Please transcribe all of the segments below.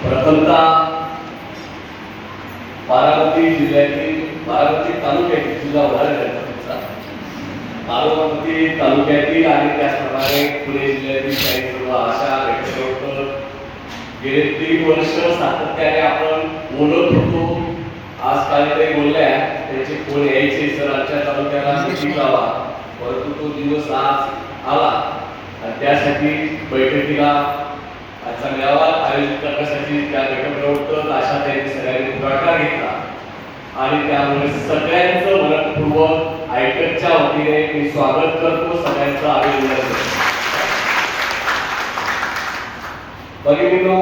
प्रथमतः बारामती जिल्ह्यातील बारामती तालुक्यातील जिल्हा बारामती तालुक्यातील आणि त्याचप्रमाणे पुणे जिल्ह्यातील काही सर्व आशा व्यक्तीवर गेले 3 वर्ष सातत्याने आपण बोलत होतो. आज काही बोलल्या त्याचे कोण यायचे सरांच्या तालुक्याला जावा, परंतु तो दिवस आज आला आणि त्यासाठी बैठकीला आजचा मेळावा आयोजित करण्यासाठी त्या बैठकीवर आशा त्यांनी सगळ्यांनी पुढाकार घेतला आणि त्यामुळे सगळ्यांचं मनपूर्वक आयटकच्या वतीने मी स्वागत करतो, सगळ्यांचं अभिनंदन करतो. भगिनींनो,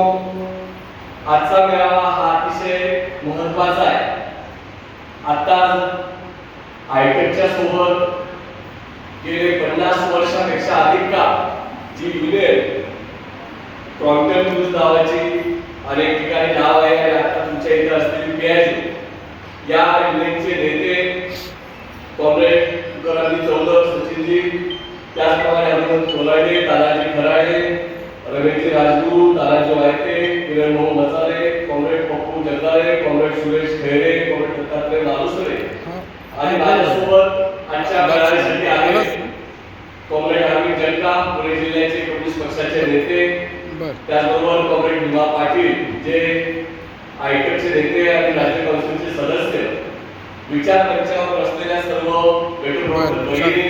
आजचा मेळावा हा अतिशय महत्वाचा आहे. आता आयटकच्या सोबत गेले 50 वर्षापेक्षा अधिक काळ जी युनियन क्रॉम्प्टन न्यूज नावाची अनेक ठिकाणी नाव आहे आणि आता तुमच्या इथे असलेली पीआयजी या युनियनचे नेते कॉम्रेड तुकारामजी चौधरी, सचिनजी, त्याचप्रमाणे हनुमंत कोलाडे, तानाजी खराडे, रमेशजी राजगुरू, तानाजी वायते, किरण भाऊ मसाले, comrade Pappu Jagdale, comrade Suresh Khaire, comrade Dattatray Malusare आणि माझ्यासोबत आजच्या मेळाव्यासाठी आले कॉम्रेड अरविंद जनका, पुणे जिल्ह्याचे कम्युनिस्ट पक्षाचे नेते, त्याचबरोबर कॉम्रेड भीमा पाटील जे आयटकचे नेते आणि राज्य काउन्सिलचे सदस्य, विचार मंचावर बसलेल्या सर्व भगिनी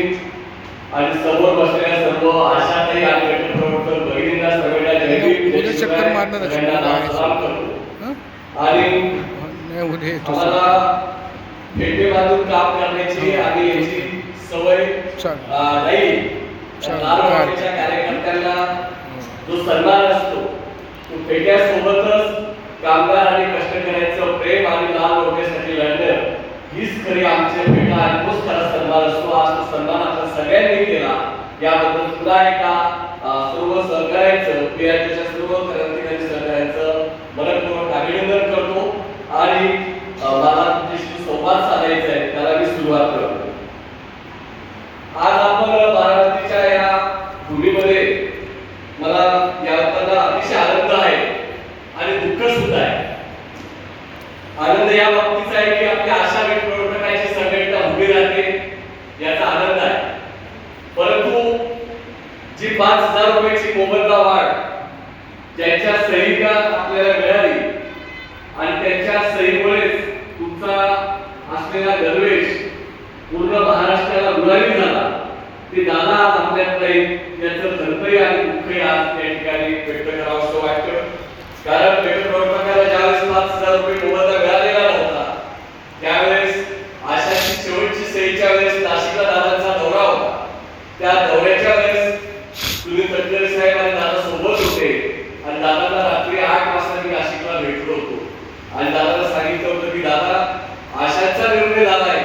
आणि समोर बसलेल्या सर्व आशाताई आणि गटप्रवर्तक भगिनींना सगळ्यांना जय भीम, सगळ्यांना सलाम करतो. आणि आम्हाला फेटे बांधून काम करण्याची आणि याची सवय नाही. कार्यकर्त्यांना जो सन्मान असतो तो फेट्यासोबतच कामगार आणि कष्टकऱ्यांचं प्रेम आणि लाल लोकांसाठी लढणं हीच खरी आमची फेटा आणि तोच खरा सन्मान असतो. आज तो सन्मान आपण सगळ्यांनी केला, याबद्दल पुन्हा एकदा सर्व सहकार्यांचं, पीआयजीच्या सर्व क्रांतिकारी सहकार्यांचं मनपूर्वक अभिनंदन करतो आणि मला तुमच्याशी संवाद साधायचा आहे त्याला मी सुरुवात करतो. आज आपण बारामतीच्या या भूमीमध्ये मला याबद्दल अतिशय आनंद आहे आणि दुःख सुद्धा आहे. आनंद या बाबतीचा आहे की आपल्या आशा प्रवर्तकांची संघटना उभी राहते याचा आनंद आहे, परंतु जी 5,000 रुपयाची मोबदला वाढ ज्यांच्या सहीला आपल्याला मिळाली आणि त्यांच्या सहीमुळेच तुमचा असलेला गणवेश पूर्ण महाराष्ट्राला गुलामी झाला, ते दादा आज आपल्यात नाही, त्याचं धर्मही आणि दुःखही आज त्या ठिकाणी व्यक्त करावं असं वाटतं. कारण प्रवर्तकाला ज्यावेळेस 5,000 रुपये मोबदला मिळालेला नव्हता त्यावेळेस आशाची शेवटची सहीच्या वेळेस नाशिकला दादांचा दौरा होता. त्या दौऱ्याच्या वेळेस सुनील तटकरे साहेब आणि दादा सोबत होते आणि दादांना रात्री 8 वाजता मी नाशिकला भेटलो होतो आणि दादाला सांगितलं होतं की दादा आशाचा निर्णय झालाय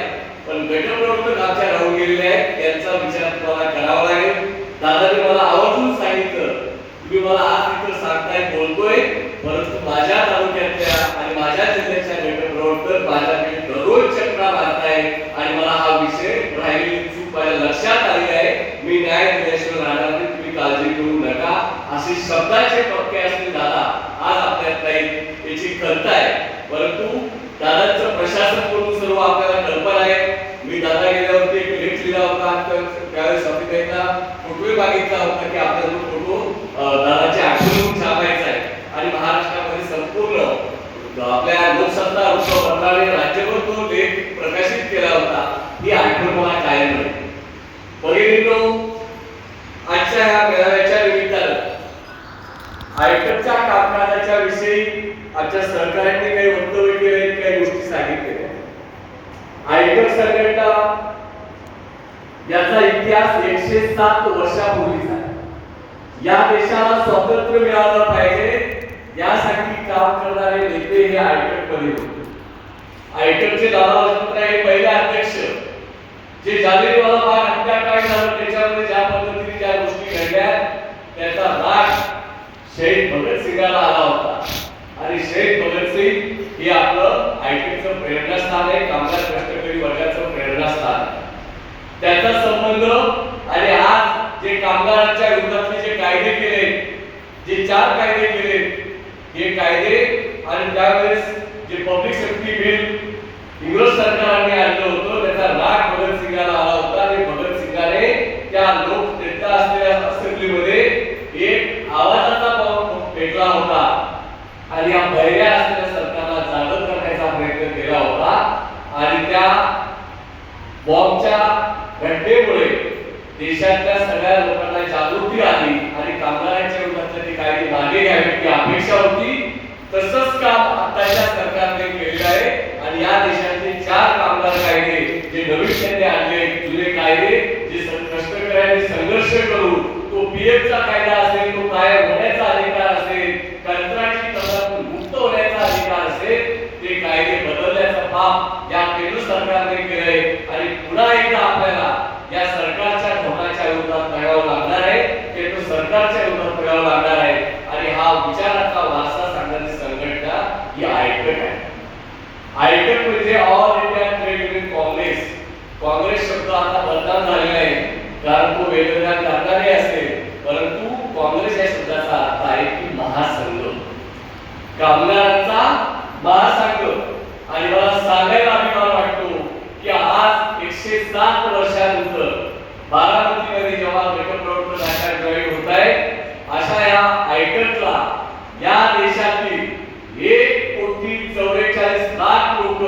पण गटप्रवर्तक आमच्या राहून गेलेले आहेत, यांचा विचार तुम्हाला करावा लागेल. दादाने मला आवर्जून सांगितलं तुम्ही मला आज इथं सांगताय बोलतोय, परंतु माझ्या तालुक्यातल्या आणि माझ्या जिल्ह्याच्या गटप्रवर्तक माझ्याकडे दररोज चक्रा मारताय आणि मला हा विषय राहिलेली चूक माझ्या लक्षात आली आहे, मी न्याय दिल्याशिवाय राहणार नाही, तुम्ही काळजी करू नका असे शब्दाचे पक्के असले दादा आज आपल्यात नाही याची खंत आहे. परंतु दादांचं प्रशासन करून सर्व आपल्याला कल्पना आहे. मी दादा गेल्यावरती एक लेख लिहिला होता, त्यावेळेस अभिनेता फोटोही मागितला होता की आपला जो फोटो दादाच्या आठवणीतून छापायचा आहे आणि महाराष्ट्रामध्ये संपूर्ण आपल्या लोकसत्ता वृत्तपत्राने राज्यभर तो लेख प्रकाशित केला होता. ही आठवण मला कायम राहील. भगिनींनो, आजच्या या मेळाव्याच्या निमित्तानं आयटकच्या कामकाजाच्या विषयी आमच्या सहकार्यांनी काही वक्तव्य केले, काही गोष्टी सांगितल्या. आयटक संघटना याचा इतिहास 107 वर्षापूर्वीचा आहे. या देशाला स्वातंत्र्य मिळालं पाहिजे यासाठी काम करणारे नेते हे आयटक मध्ये होते. आयटकचे दादा लक्ष्मणराव पहिले अध्यक्ष, जे जालियनवाला बाग हत्याकांड झालं त्याच्यामध्ये ज्या पद्धतीने ज्या गोष्टी घडल्या त्याचा राग शहीद भगतसिंगाला आला होता आणि शहीद भगतसिंग हे आपलं आयटकचं प्रेरणास्थान आहे, कामगार कष्टकरी वर्गाचं प्रेरणास्थान आहे. त्याचा संबंध आणि आज जे कामगारांच्या विरोधातले जे कायदे केले, जे 4 कायदे केले, हे कायदे कायदे आणि त्यावेळेस जे पब्लिक सेफ्टी बिल इंग्रज सरकारने आणलं होतं त्याचा राग भगतसिंगाला आला होता आणि भगतसिंगाने त्या नेत्या असलेल्या असेंब्लीमध्ये एक आवाजाचा बॉम्ब फेकला होता आणि या बहिऱ्या असलेल्या सरकारला जागृत करण्याचा प्रयत्न केला होता आणि त्या बॉम्बच्या घटनेमुळे देशातल्या सगळ्या लोकांना जागृती आली आणि कामगारांच्या विरोधातले ते कायदे मागे घ्यावे ही अपेक्षा होती. तसंच काम आताच्या सरकारने केलेलं आहे आणि या देशातले 4 कामगार कायदे जे नवीन त्यांनी आणले जुने कायदे जे कष्टकऱ्यांनी संघर्ष करून तो पीएफचा कायदा असेल तो कायम होण्याचा अधिकार असेल कंत्राटी कामातून मुक्त होण्याचा अधिकार असेल ते कायदे बदलण्याचं काम या केंद्र सरकारने केलंय आणि पुन्हा एकदा आपल्याला या सरकारच्या धोरणाच्या विरोधात लढावं लागणार आहे केंद्र सरकारच्या विरोधात लढावं लागणार आहे आणि हा विचाराचा वारसा सांगणारी संघटना ही आयकट आहे. आयकट म्हणजे all India trade union Congress. Congress शब्द आता बदनाम झालेला आहे कारण तो वेगवेगळ्या कारणाने असेल परंतु काँग्रेस या शब्दाचा अर्थ आहे की महासंघ कामगारांचा महासंघ. आणि मला सांगायला अभिमान वाटतो की आज 107 वर्षानंतर बारामतीमध्ये जेव्हा गटप्रवर्तक नाशक जॉईन होत आहे अशा या आयकटला या देशातील 1,44,00,000 लोक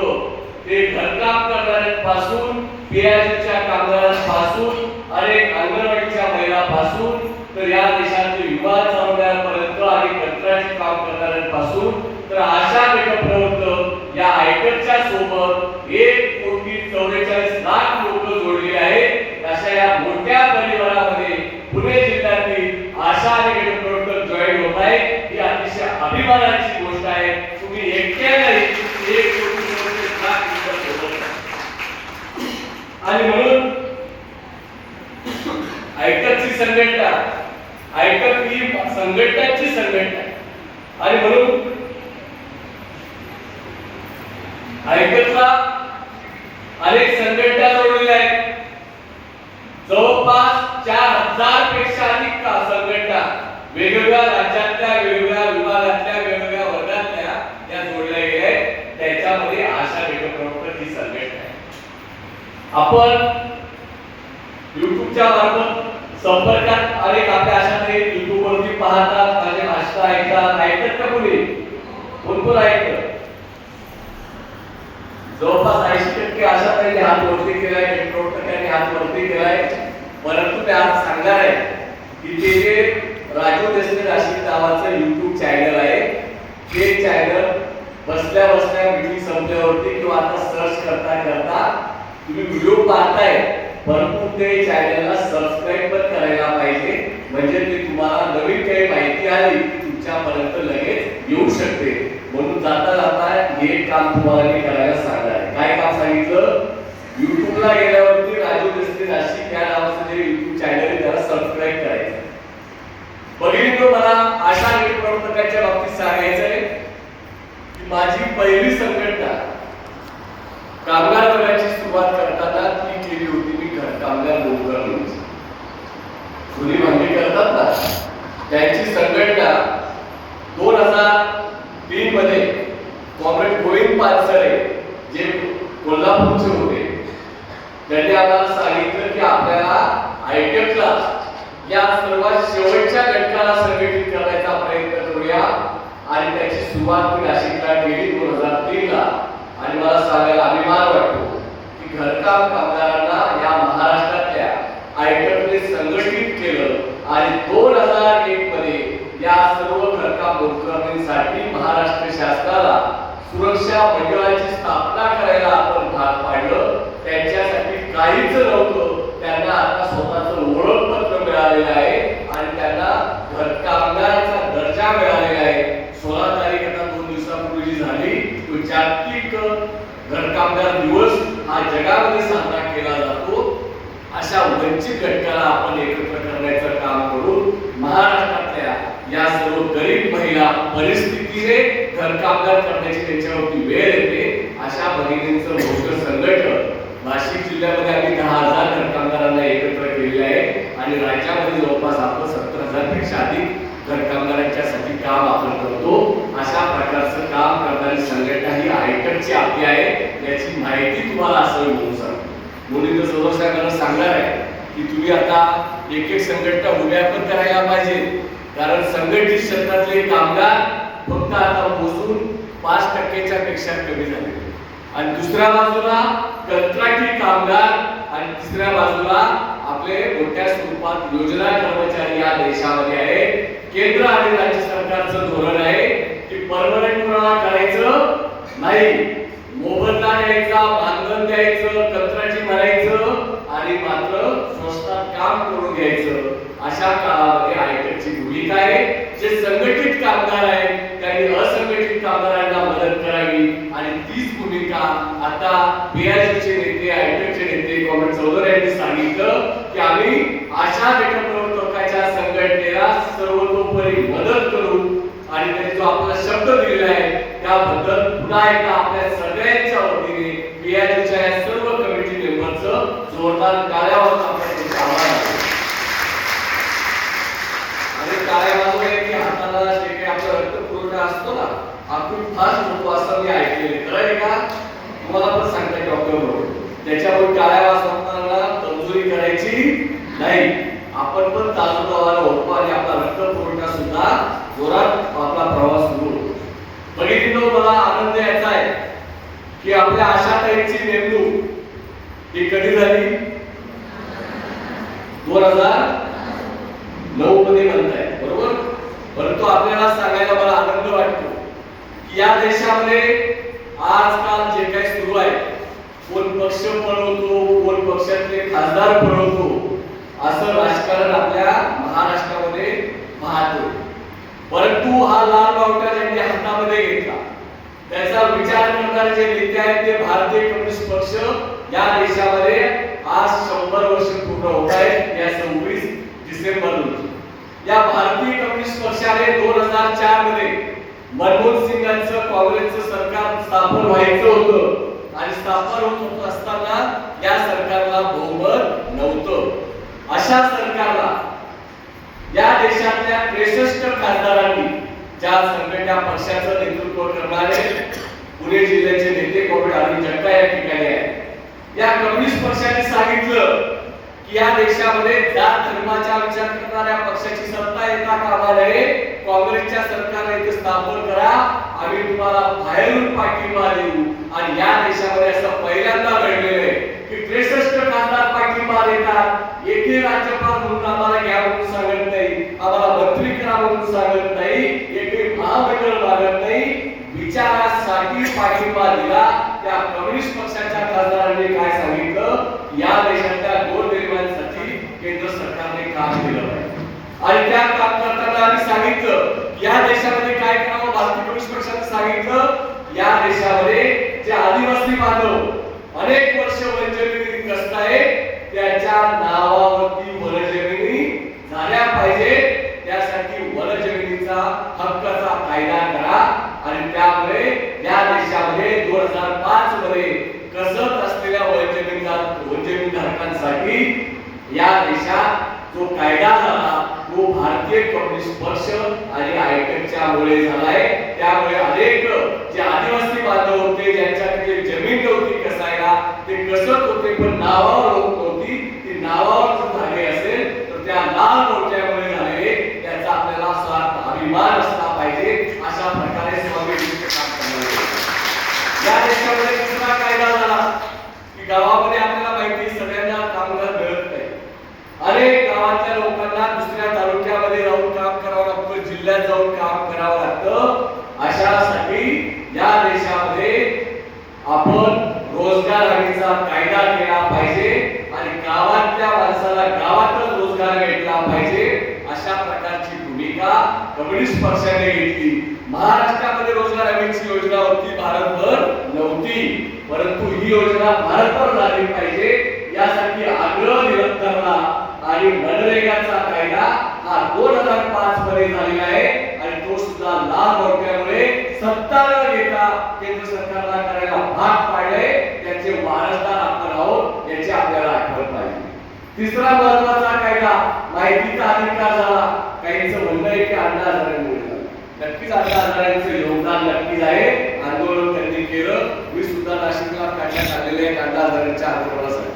ते घरकाम करणाऱ्यांपासून पेयाच्या कामगारांपासून अनेक अंगणवाडीच्या महिलांपासून तर या देशातील युवा चालवणाऱ्यांपर्यंत आणि कंत्राटी काम करणाऱ्यांपासून तर अशा गटप्रवर्तक या आयकटच्या सोबत 1,44,00,000 लोक जोडलेले आहेत. अशा या मोठ्या परिवारामध्ये पुणे जिल्ह्यातील आशा आणि गटप्रवर्तक जॉईन होत आहे ही अतिशय अभिमानाची गोष्ट आहे. तुम्ही एकट्याने 1,44,00,000 आणि म्हणून आयकटची संघटना आयकट ही संघटनाची संघटना आणि म्हणून आयकटला अनेक संघटना जोडलेल्या आहेत. जवळपास 4,000 पेक्षा अधिक संघटना वेगवेगळ्या राज्यातल्या वेगवेगळ्या विभागातल्या वेगवेगळ्या वर्गातल्या त्या जोडल्या गेल्या आहेत. त्याच्यामध्ये आशा गटप्रवर्तक ही संघटना आहे. आपण युट्यूबच्या मार्फत संपर्कात अनेक आपल्या अशा युट्यूब वरती पाहतात माझे भाषण ऐकतात ऐकतात का कोणी कोण ऐकतं जवळपास 80% अशा काही हात वरती केलाय गटप्रवर्तकांनी हात वरती केलाय परंतु ते आज सांगणार आहे की ते जे राजू देशमुख राशीद नावाचं युट्यूब चॅनल आहे ते चॅनल बसल्या बसल्या मीटिंग संपल्यावरती किंवा आता सर्च करता तुम्ही व्हिडिओ पाहताय परंतु ते चॅनलला सबस्क्राइब पण करायला पाहिजे म्हणजे ते तुम्हाला नवीन काही माहिती आली की तुमच्यापर्यंत लगेच येऊ शकते. म्हणून जाता जाता हे काम तुम्हाला करायला सांगणार आहे. काय काम सांगितलं युट्यूबला गेल्यावरती राजू देशमुख नाशिक या नावाचं जे युट्यूब चॅनल आहे त्याला सबस्क्राइब करायचं. भगिनींनो मला आशा गटप्रवर्तकांच्या बाबतीत सांगायचं आहे की माझी पहिली संघटना कामगार वर्गाची सुरुवात करताना ती केली होती मी कामगार नोकर म्हणून जुनी भांडी करतात ना त्यांची संघटना 2003 मध्ये कॉम्रेड गोविंद पानसरे जे कोल्हापूरचे होते त्यांनी आम्हाला सांगितलं की आपल्याला आयकटला या सर्वात शेवटच्या घटकाला संघटित करण्याचा प्रयत्न करूया आणि त्याची सुरुवात मी नाशिकला केली 2003 ला. आणि मला सांगायला अभिमान वाटतो की घरकाम कामगारांना या महाराष्ट्रातल्या आयकटने संघटित केलं आणि 2001 मध्ये या सर्व घरकाम नोकरांसाठी महाराष्ट्र शासनाला सुरक्षा मंडळाची स्थापना करायला आपण भाग पाडलं. त्यांच्यासाठी काहीच नव्हतं त्यांना आता स्वतःचं ओळखपत्र मिळालेलं आहे आणि त्यांना घरकामगाराचा दर्जा मिळालेला आहे. 16 तारीख आता 2 दिवसापूर्वी झाली तो जागतिक घरकामगार दिवस हा जगामध्ये साजरा केला जातो. अशा वंचित घटकाला आपण एकत्र करण्याचं काम करून महाराष्ट्रातल्या या सर्व गरीब महिला परिस्थितीने घरकामगार करण्याची त्यांच्यावरती वेळ येते अशा भगिनींचं मोठं संघटन नाशिक जिल्ह्यामध्ये आम्ही 10,000 घरकामगारांना एकत्र केलेले आहे आणि राज्यामध्ये जवळपास आपण 70,000 पेक्षा अधिक घरकामगारांच्यासाठी काम आपण करतो. अशा संकटची आपली आहे याची माहिती तुम्हाला असावी म्हणून सांगतो. म्हणून सदर साहेबांना सांगणार आहे की तुम्ही आता एक एक संघटना उभ्या पण करायला पाहिजे, कारण संघटित क्षेत्रातले कामगार फक्त आता मोजून 5% पेक्षा कमी झाले आणि दुसऱ्या बाजूला कंत्राटी कामगार आणि तिसऱ्या बाजूला आपले मोठ्या स्वरूपात योजना कर्मचारी या देशामध्ये आहे. केंद्र आणि राज्य सरकारचं धोरण आहे की परमनंट करायचं नाही, मोबदला द्यायचा, मानधन द्यायचं, कंत्राटी भरायचं आणि मात्र संस्थात काम करून घ्यायचं. अशा काळामध्ये आयटकची भूमिका आहे. जे संघटित कामगार आहेत त्यांनी असंघटित कामगारांना मदत करावी आणि तीच भूमिका आता बीआयसीचे नेते, आयटकचे नेते कॉम्रेड चौधरी यांनी सांगितलं की आम्ही अशा गटप्रवर्तकाच्या संघटनेला सर्वतोपरी मदत करू आणि त्यांनी जो आपला शब्द दिलेला आहे त्याबद्दल पुन्हा एकदा आपल्या सगळ्यांच्या वतीने बीआयसीच्या या सर्व कमिटी मेंबरचं जोरदार टाळ्यावर आपल्याला आभार आहे. आणि टाळ्या वाजवल्या की हाताला जे काही आपला रक्तपुरवठा असतो ना हा खूप फास्ट होतो असं मी ऐकलेले. खरं का? तुम्हाला पण सांगता डॉक्टर बरोबर त्याच्यावर टाळ्या वाजवताना कमजोरी करायची नाही. आपण पण ताजतवाना होतो आणि आपला रक्तपुरवठा सुद्धा जोरात आपला प्रवास सुरू होतो. बघितलं मला आनंद याचा आहे की आपल्या आशाताईंची नेमणूक ही कधी झाली? 2009 मध्ये म्हणताय बरोबर. परंतु आपल्याला सांगायला मला आनंद वाटतो की या देशामध्ये आजकाल जे काही सुरू आहे, कोण पक्ष पळवतो, कोण पक्षातले खासदार पळवतो असं राजकारण आपल्या महाराष्ट्रामध्ये पाहतो. परंतु हा लाल बावटा ज्यांनी हातामध्ये घेतला त्याचा विचार करणारे जे नेते आहेत ते भारतीय कम्युनिस्ट पक्ष या देशामध्ये आज 100 वर्ष पूर्ण होत आहेत. या 26 डिसेंबर रोजी या भारतीय कम्युनिस्ट पक्षाने 2004 मध्ये मनमोहन सिंग यांचं काँग्रेसचं सरकार स्थापन व्हायचं होतं आणि स्थापन होत असताना या सरकारला बहुमत नव्हतं. अशा सरकारला या देशातल्या 63 खासदारांनी ज्या संघटना पक्षाचं नेतृत्व करणारे पुणे जिल्ह्याचे नेते कॉम्रेड अरविंद जगताप या ठिकाणी आहेत. या कम्युनिस्ट पक्षाने सांगितलं की या देशामध्ये जात धर्माचा विचार करणाऱ्या पक्षाची सत्ता येता कामा नये, काँग्रेसच्या सरकारने इथे स्थापन करा, आम्ही तुम्हाला बाहेरून पाठिंबा देऊ. आणि या देशामध्ये असं पहिल्यांदा घडलेलं आहे की 63 खासदार पाठिंबा देतात. एकही राज्यपाल म्हणून आम्हाला घ्या म्हणून सांगत नाही, आम्हाला मंत्री करा म्हणून सांगत नाही, एकही महामंडळ मागत नाही. विचारासाठी पाठिंबा दिला. त्या कम्युनिस्ट पक्षाच्या खासदारांनी काय सांगितलं? या देशातल्या गोरगरिबांसाठी केंद्र सरकारने काम केलं पाहिजे आणि त्या काम करताना आम्ही सांगितलं या देशामध्ये काय करावं. भारतीय कम्युनिस्ट पक्षाने सांगितलं या देशामध्ये जे आदिवासी बांधव अनेक वर्ष वनजमिनी कसताय त्याच्या नावावरती वनजमिनी झाल्या पाहिजे. त्यासाठी वनजमिनीचा हक्काचा कायदा करा आणि त्यामुळे या देशामध्ये 2005 मध्ये कसत असलेल्या वनजमीन धारकांसाठी या देशात जो कायदा झाला तो भारतीय कम्युनिस्ट पक्ष आणि आयटकच्या मुळे झालाय. त्यामुळे अनेक जे आदिवासी बांधव होते ज्यांच्याकडे जमीन नव्हती कसायला ते कसत होते पण नावावर होत नव्हती, ती नावावर जर झाली असेल तर त्या लाल मोठ्यामुळे झाले. त्याचा आपल्याला स्वार्थ अभिमान असला पाहिजे. अशा प्रकारे स्वामीजींचे काम करणार या देशामध्ये दुसरा कायदा झाला की गावामध्ये आपल्याला माहिती सगळ्यांना कामगार मिळत नाही. अनेक गावातल्या लोकांना दुसऱ्या तालुक्यामध्ये जाऊन काम करावं लागतं, जिल्ह्यात जाऊन काम करावं लागतं. अशासाठी या देशामध्ये आपण रोजगार हमीचा कायदा केला पाहिजे आणि गावातल्या माणसाला गावातच रोजगार भेटला पाहिजे. अशा प्रकारची भूमिका कम्युनिस्ट पक्षाने घेतली. महाराष्ट्रामध्ये रोजगार हमीची योजना होती, भारतभर नव्हती. परंतु ही योजना भारतभर झाली पाहिजे यासाठी आग्रह निरंतरला आणि मनरेगाचा कायदा हा 2005 मध्ये झालेला आहे आणि तो सुद्धा लाल मोर्चामुळे सत्ता न घेता केंद्र सरकारला करायला भाग पाडले. त्याचे वारसदार आपण आहोत याची आपल्याला आठवण पाहिजे. तिसरा महत्त्वाचा कायदा माहितीचा अधिकार झाला. काहींचं म्हणणं आहे की अण्णा हजारेंमुळे झाला. नक्कीच अण्णा हजारेंचं योगदान नक्कीच आहे. आंदोलन त्यांनी केलं. विधेयक आणला आंदोलनाच्या आंदोलनासाठी,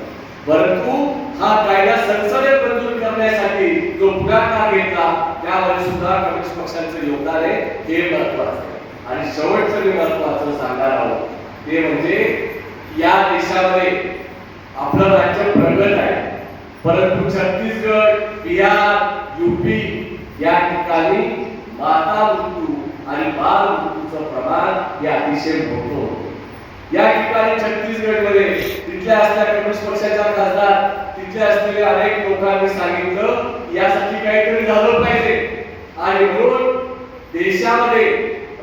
परंतु हा कायदा संसदेत मंजूर करण्यासाठी जो पुढाकार घेतला त्यामध्ये सुद्धा कम्युनिस्ट पक्षाचं योगदान आहे, हे महत्वाचं आहे. आणि शेवटचं मी महत्वाचं सांगणार आहोत ते म्हणजे या देशामध्ये आपलं राज्य प्रगत आहे, परंतु छत्तीसगड, बिहार, यूपी या ठिकाणी माता मृत्यू आणि बाल मृत्यूचं प्रमाण हे अतिशय मोठं होतं. या ठिकाणी छत्तीसगड मध्ये तिथल्या असलेल्या कम्युनिस्ट पक्षाच्या खासदार, तिथले असलेले अनेक लोकांनी सांगितलं यासाठी काहीतरी झालं पाहिजे आणि म्हणून देशामध्ये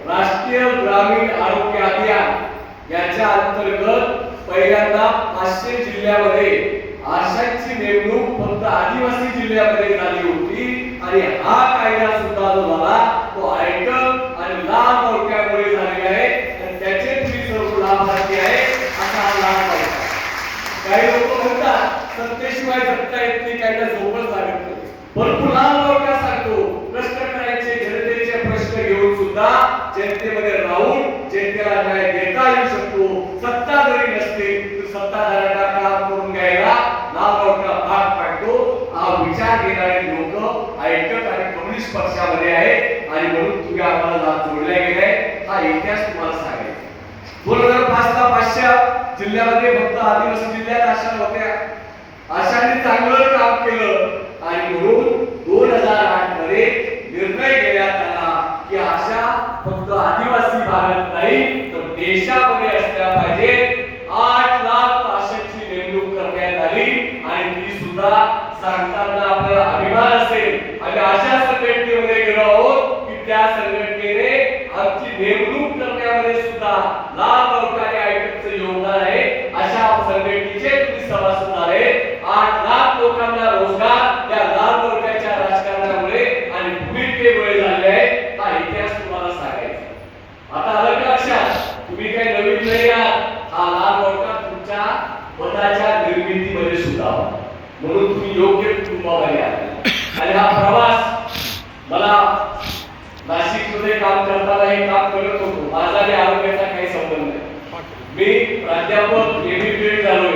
राष्ट्रीय ग्रामीण आरोग्य अभियान याच्या अंतर्गत पहिल्यांदा 500 जिल्ह्यामध्ये आशांची नेमणूक फक्त आदिवासी जिल्ह्यामध्ये झाली होती आणि हा कायदा सुद्धा जो झाला तो आयटम आणि लाल मोर्चामुळे झालेला आहे आणि त्याचे तुम्ही सर्व लाभार्थी आहे असा हा लाभ आहे. काही लोक म्हणतात सत्तेशिवाय जगता येत नाही, कायदा झोपच लागत नाही, परंतु लाल मोर्चा सांगतो कष्ट करायचे जनतेचे प्रश्न घेऊन सुद्धा जनतेमध्ये राहून जनतेला न्याय देता येऊ शकतो. सत्ता जरी नसते तर सत्ताधाऱ्यांना काम करून घ्यायला लाल मोर्चा भाग पाडतो. हा विचार घेणारे लोक ऐकत आणि कम्युनिस्ट पक्षामध्ये आहे आणि म्हणून तुम्ही आम्हाला लाभ जोडल्या गेलाय. हा इतिहास तुम्हाला सांगायचा. 2005 ला 500 जिल्ह्यामध्ये फक्त आदिवासी जिल्ह्यात आशा होत्या. आशांनी चांगलं काम केलं आणि म्हणून 2008 मध्ये निर्णय घेण्यात आला की आशा फक्त आदिवासी भागात नाही तर देशामध्ये असल्या पाहिजे. 8 लाख आशांची नेमणूक करण्यात आली आणि ती सुद्धा सांगताना आपल्याला अभिमान असेल. आम्ही अशा संघटनेमध्ये गेलो आहोत की त्या संघटनेने आमची नेमणूक करण्यामध्ये सुद्धा लाल मोर्चाने आयटमचं योगदान आहे. अशा संघटनेचे तुम्ही सभासद झाले. 8 लाख लोकांना रोजगार त्या लाल मोर्चाच्या राजकारणामुळे आणि भूमिकेमुळे झाले आहे. हा इतिहास तुम्हाला सांगायचा. आता आलं का लक्षात? तुम्ही काही नवीन नाही आहात. हा लाल मोर्चा तुमच्या मताच्या निर्मितीमध्ये सुद्धा म्हणून तुम्ही योग्य कुटुंबामध्ये आहात. आणि हा प्रवास मला नाशिकमध्ये काम करताना हे काम करत होतो. माझा आणि आरोग्याचा काही संबंध नाही. मी प्राध्यापक एमबीबीएड झालोय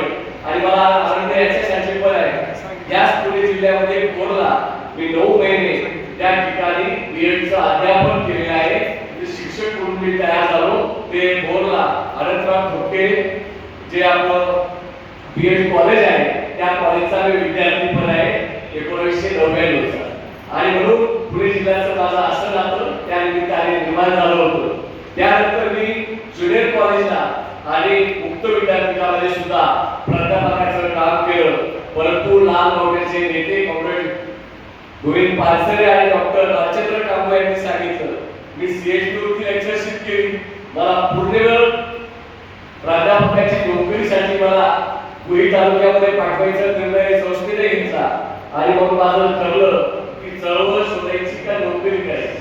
आणि मला आनंद याच्यासाठी पण आहे. याच पुणे जिल्ह्यामध्ये बोरला मी 9 महिने त्या ठिकाणी बीएडचं अध्यापन केलेलं आहे. शिक्षक म्हणून मी तयार झालो. ते बोरला अनंतराव ठोके जे आपलं बीएड कॉलेज आहे त्या कॉलेजचा मी विद्यार्थी पण आहे 1999 चा. आणि म्हणून पुणे जिल्ह्याचं माझं असं नातं त्या निमित्ताने निर्माण झालं होतं. त्यानंतर मी ज्युनियर कॉलेजला आणि मुक्त विद्यापीठामध्ये सुद्धा प्राध्यापकाचं काम केलं. परंतु लाल मोर्चाचे नेते कॉम्रेड गोविंद पानसरे आणि डॉक्टर राजेंद्र कांबळे यांनी सांगितलं मी सीएचडी वरती लेक्चरशिप केली. मला पूर्णवेळ प्राध्यापकाची नोकरीसाठी मला पुणे तालुक्यामध्ये पाठवायचा निर्णय संस्थेने घेतला आणि मग माझं ठरलं की चळवळ शोधायची का नोकरी करायची.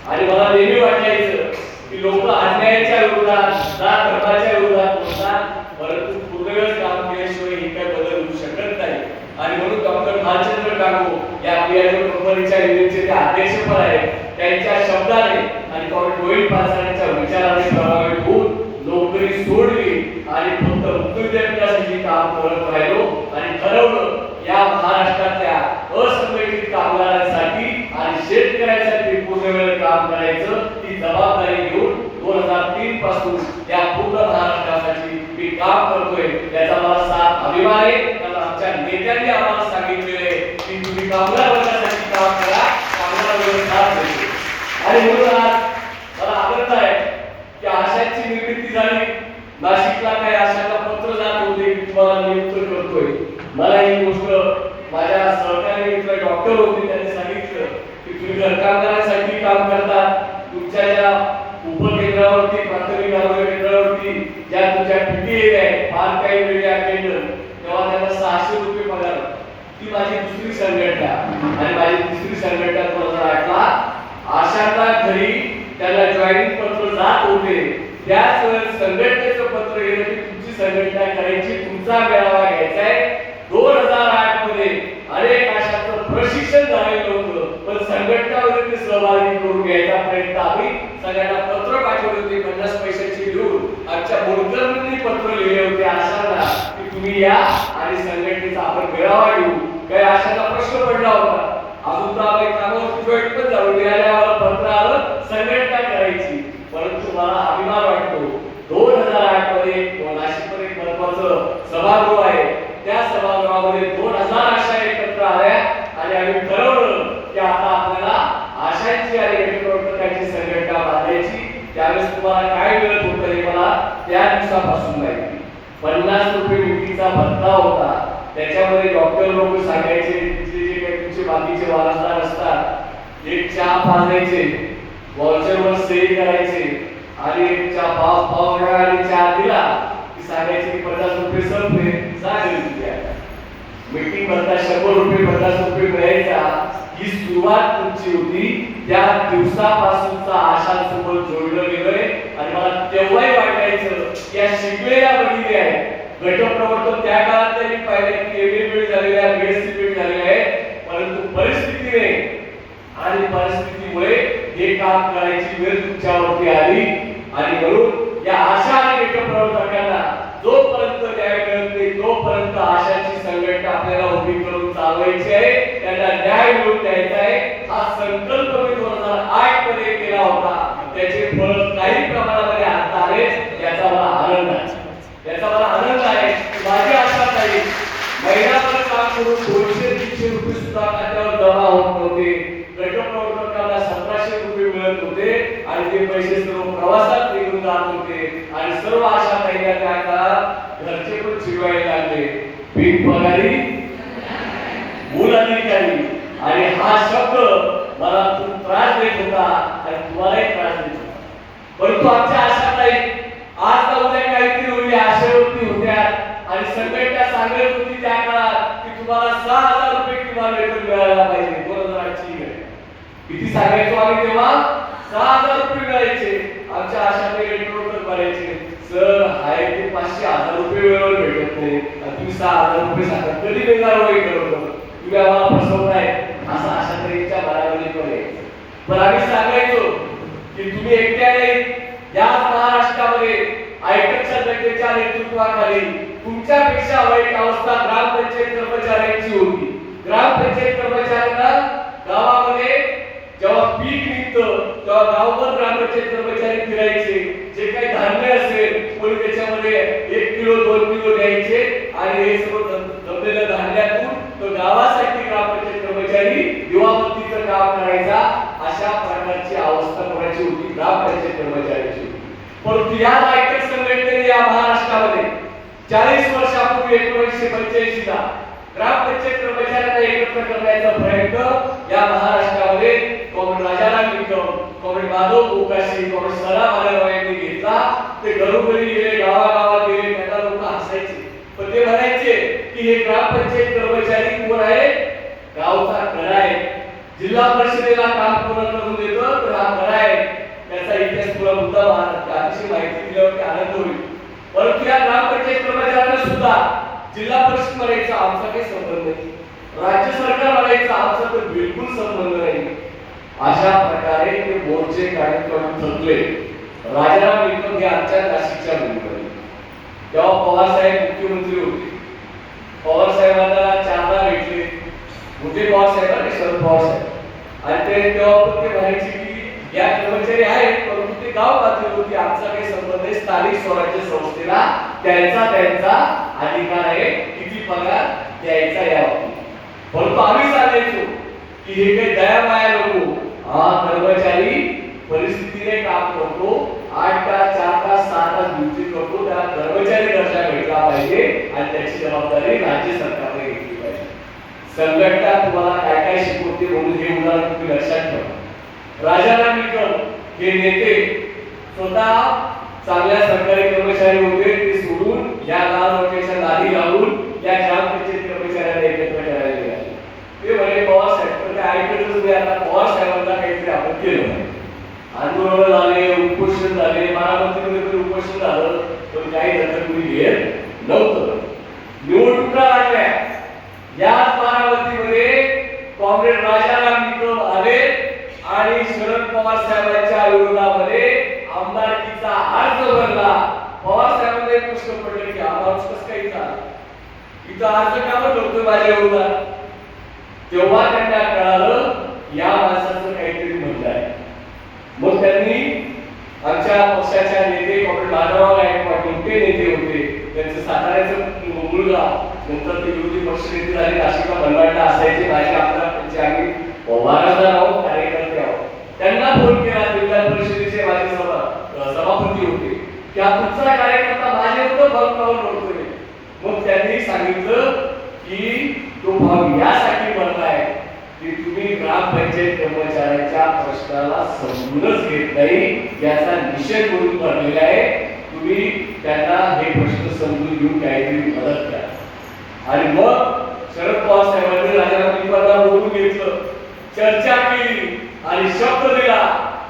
आणि मला नेहमी वाटायचं की लोक अन्यायाच्या विरोधात जात धर्माच्या विरोधात बोलतात, परंतु पूर्णवेळ काम केल्याशिवाय हे काय बदल होऊ शकत नाही. आणि म्हणून डॉक्टर भालचंद्र कांगो या बीआयओ कंपनीच्या युनिटचे ते अध्यक्ष पण आहेत. त्यांच्या शब्दाने आणि गोविंद पानसरेंच्या विचाराने प्रभावित होऊन नोकरी सोडली आणि फक्त मुक्त विद्यापीठासाठी काम करत राहिलो आणि ठरवलं या महाराष्ट्रातल्या असंघटित कामगारांसाठी आणि शेतकऱ्यांसाठी पूर्णवेळ काम करायचं. ती जबाबदारी घेऊन 2003 पासून या पूर्ण महाराष्ट्रासाठी मी काम करतोय. याचा मला साथ अभिमान आहे. कारण आमच्या नेत्यांनी आम्हाला सांगितलेले की तुम्ही कामगार वर्गासाठी काम करा, कामगार वर्ग साथ देतो. आणि म्हणून आज मला आनंद आहे की आशांची निर्मिती झाली. नाशिकला काही आशाला पत्र जात होते की तुम्हाला नियुक्त करतोय. मला ही गोष्ट माझ्या सहकारी मित्र डॉक्टर होते त्यांनी सांगितलं की तुम्ही घरकामगारांसाठी काम करता. तुमच्या ज्या उपकेंद्रावरती प्राथमिक आरोग्य केंद्रावरती ज्या तुमच्या पीटीए आहे फार काही वेळी केंद्र तेव्हा त्यांना 600 रुपये पगार. ती माझी दुसरी संघटना आणि माझी तिसरी संघटना 2008 ला आशांना घरी त्याला जॉईनिंग पत्र जात होते. त्याच वेळेस संघटनेचं पत्र गेलं की तुमची संघटना करायची, तुमचा मेळावा घ्यायचा आहे. 2008 मध्ये अनेक आशांचं प्रशिक्षण झालेलं होतं, पण संघटनामध्ये सहभागी करून घ्यायचा प्रयत्न आम्ही सगळ्यांना पत्र पाठवले होते 50 पैशाची लिहून आमच्या बोलकरांनी पत्र लिहिले होते आशाला की तुम्ही या आणि संघटनेचा आपण मेळावा घेऊ. काही आशाचा प्रश्न पडला होता. अजून तर आपल्या कामावरती जॉईन पण झालो नाही, आम्हाला पत्र आलं संघटना करायची. परंतु मला अभिमान वाटतो 2008 मध्ये नाशिकमध्ये एक महत्वाचं सभागृह आहे. त्या सभागृहामध्ये 2000 आशा एकत्र आल्या आणि आम्ही ठरवलं की आता आपल्याला आशांची आणि गटप्रवर्तकांची संघटना बांधायची. त्यावेळेस तुम्हाला काय मिळत होतं हे मला त्या दिवसापासून माहिती. 50 रुपये मीटिंगचा भत्ता होता. त्याच्यामध्ये डॉक्टर लोक सांगायचे तिथले जे काही तुमचे बाकीचे वारसदार असतात एक चहा पाजायचे, वॉचरवर सही करायचे आणि एक चहा पाव आणि चहा दिला की सांगायचे की 50 रुपये संपले, सांगायचे मीटिंग भत्ता 100 रुपये 50 रुपये मिळायचा. ही सुरुवात तुमची होती. त्या दिवसापासूनचा आशांसोबत जोडलं गेलोय आणि मला तेव्हाही वाटायचं या शिकलेल्या भगिनी आहेत. गटप्रवर्तन त्या काळात त्यांनी पाहिले की एमए झालेले आहे, बीएससी झालेले आहे, परंतु परिस्थितीने आणि परिस्थितीमुळे हे काम करायची वेळ तुमच्यावरती आली आणि म्हणून या आशा आणि गटप्रवर्तकांना जोपर्यंत न्याय मिळत नाही तोपर्यंत आशाची संघटना आपल्याला उभी करून चालवायची आहे. त्यांना न्याय मिळवून द्यायचा आहे. हा संकल्प मी 2008 मध्ये केला होता. त्याचे फळ काही प्रमाणामध्ये आता आले. याचा मला आनंद आहे. माझी आशा नाही महिनाभर काम करून 200-300 रुपये सुद्धा खात्यावर जमा होत नव्हते. गटप्रवर्तकांना 1700 रुपये मिळत होते आणि ते पैसे सर्व प्रवासात निघून जात होते आणि सर्व आशा ताईंना त्या काळात घरचे पण चिडवायला लागले. बिनपगारी मूल अधिकारी आणि हा शब्द मला खूप त्रास देत होता आणि तुम्हालाही त्रास देत होता. परंतु आमच्या आशा ताई आज उद्या काहीतरी होईल आशेवरती होत्या आणि संघटना सांगत होती त्या काळात की तुम्हाला 6000 रुपये किमान वेतन मिळायला पाहिजे. 2008 ची किती सांगायचो आम्ही तेव्हा 6000 रुपये मिळायचे. आमच्या आशाने गटप्रवर्तक म्हणायचे सर हाय ते 500-1000 रुपये वेळेवर भेटत नाही आणि तुम्ही 6000 रुपये सांगा कधी मिळणार वय करतो तुम्ही आम्हाला फसवताय असं आशा तऱ्हेच्या मनामध्ये पण आम्ही सांगायचो की तुम्ही एकट्या नाही या महाराष्ट्रामध्ये आयटकच्या जनतेच्या नेतृत्वाखाली तुमच्यापेक्षा वाईट अवस्था ग्रामपंचायत कर्मचाऱ्यांची होती. ग्रामपंचायत कर्मचाऱ्यांना गावामध्ये जेव्हा पीक निघतं तेव्हा गावभर ग्रामपंचायत कर्मचारी फिरायचे. जे काही धान्य असेल कोणी त्याच्यामध्ये 1 किलो 2 किलो द्यायचे आणि हे सर्व जमलेल्या धान्यातून तो गावासाठी ग्रामपंचायत कर्मचारी दिवाबत्तीचं काम करायचा. अशा प्रकारची अवस्था कोणाची होती? ग्रामपंचायत कर्मचाऱ्यांची. परंतु या आयटक संघटनेने या महाराष्ट्रामध्ये 40 वर्षापूर्वी 1985 ला ग्रामपंचायत कर्मचाऱ्यांना एकत्र करण्याचा प्रयत्न या महाराष्ट्रामध्ये comrade Rajaram Nikam, comrade Madhav Kokashi, comrade Sara Malerao यांनी घेतला. ते घरोघरी गेले, गावागावात गेले, त्यांना लोक हसायचे पण ते म्हणायचे की हे ग्रामपंचायत कर्मचारी कोण आहे? गावचा कणा आहे. जिल्हा परिषदेला काम पूर्ण करून देतो तर हा कणा आहे. त्याचा इतिहास तुला मुद्दा अतिशय माहिती दिल्यावरती आनंद होईल. परंतु या ग्रामपंचायत कर्मचाऱ्यांना सुद्धा जिल्हा परिषद म्हणायचा आमचा काही संबंध नाही, राज्य सरकार म्हणायचा आमचा तर बिलकुल संबंध नाही. अशा प्रकारे ते मोर्चे कार्यक्रम थकले. राजाराम निकम हे आमच्या नाशिकच्या मुलीमध्ये जेव्हा पवार साहेब मुख्यमंत्री होते पवार साहेबांना 4दा भेटले. मोठे पवार साहेब आणि शरद पवार साहेब आणि ते तेव्हा पण ते म्हणायचे की या कर्मचारी आहेत परंतु ते गाव पातळीवरती आमचा काही संबंध नाही. स्थानिक स्वराज्य संस्थेला त्यांचा अधिकार आहे किती पगार द्यायचा यावर. परंतु आम्ही सांगायचो की हे काही दया माया नको. हा कर्मचारी परिस्थितीने काम करतो. 8 तास 4 तास 6 तास ड्युटी करतो. त्याला कर्मचारी दर्जा भेटला पाहिजे आणि त्याची जबाबदारी राज्य सरकारने घेतली पाहिजे. संघटना तुम्हाला काय काय शिकवते म्हणून हे उदाहरण तुम्ही लक्षात ठेवा. राजाराम निकम हे नेते स्वतः चांगल्या सरकारी कर्मचारी होते. ते सोडून या गावच्या नादी लावून या ग्रामपंचायत कर्मचाऱ्यांना एकत्र करायला निघाले. ते म्हणे पवार साहेब ते ऐकतच नाही. आता पवार साहेबांना काहीतरी आपण केलं नाही. आंदोलन झाले, उपोषण झाले, बारामतीमध्ये उपोषण झालं पण काही दखल कोणी घेत नव्हतं. निवडणुका लागल्या. याच बारामतीमध्ये कॉम्रेड राजाराम निकम आले आणि शरद पवार साहेबांच्या विरोधामध्ये आमदारकीचा अर्ज भरला. इथं अर्ज का बरं करतोय माझ्या विरोधात? तेव्हा त्यांना कळालं या माणसाचं काहीतरी म्हणणं आहे. मग त्यांनी आमच्या पक्षाच्या नेते डॉक्टर माधवराव गायकवाड मोठे नेते होते, त्यांचं साताऱ्याचं मुलगा, नंतर ते विरोधी पक्ष नेते झाले, नाशिकला बनवायला असायचे, माझे आमदार त्यांचे आम्ही वारसदार आहोत, कार्यकर्ते आहोत. त्यांना फोन केला, जिल्हा परिषदेचे माझे सभापती होते, की हा तुमचा कार्यकर्ता माझे होतं फॉर्म काढून नव्हतोय. मग त्यांनी सांगितलं की तो फॉर्म यासाठी भरलाय की तुम्ही ग्रामपंचायत कर्मचाऱ्यांच्या प्रश्नाला समजूनच घेत नाही, याचा निषेध म्हणून भरलेला आहे. तुम्ही त्यांना हे प्रश्न समजून घेऊन काहीतरी मदत करा. आणि मग शरद पवार साहेबांनी राजाराम बोलून घेतलं, चर्चा केली आणि शब्द दिला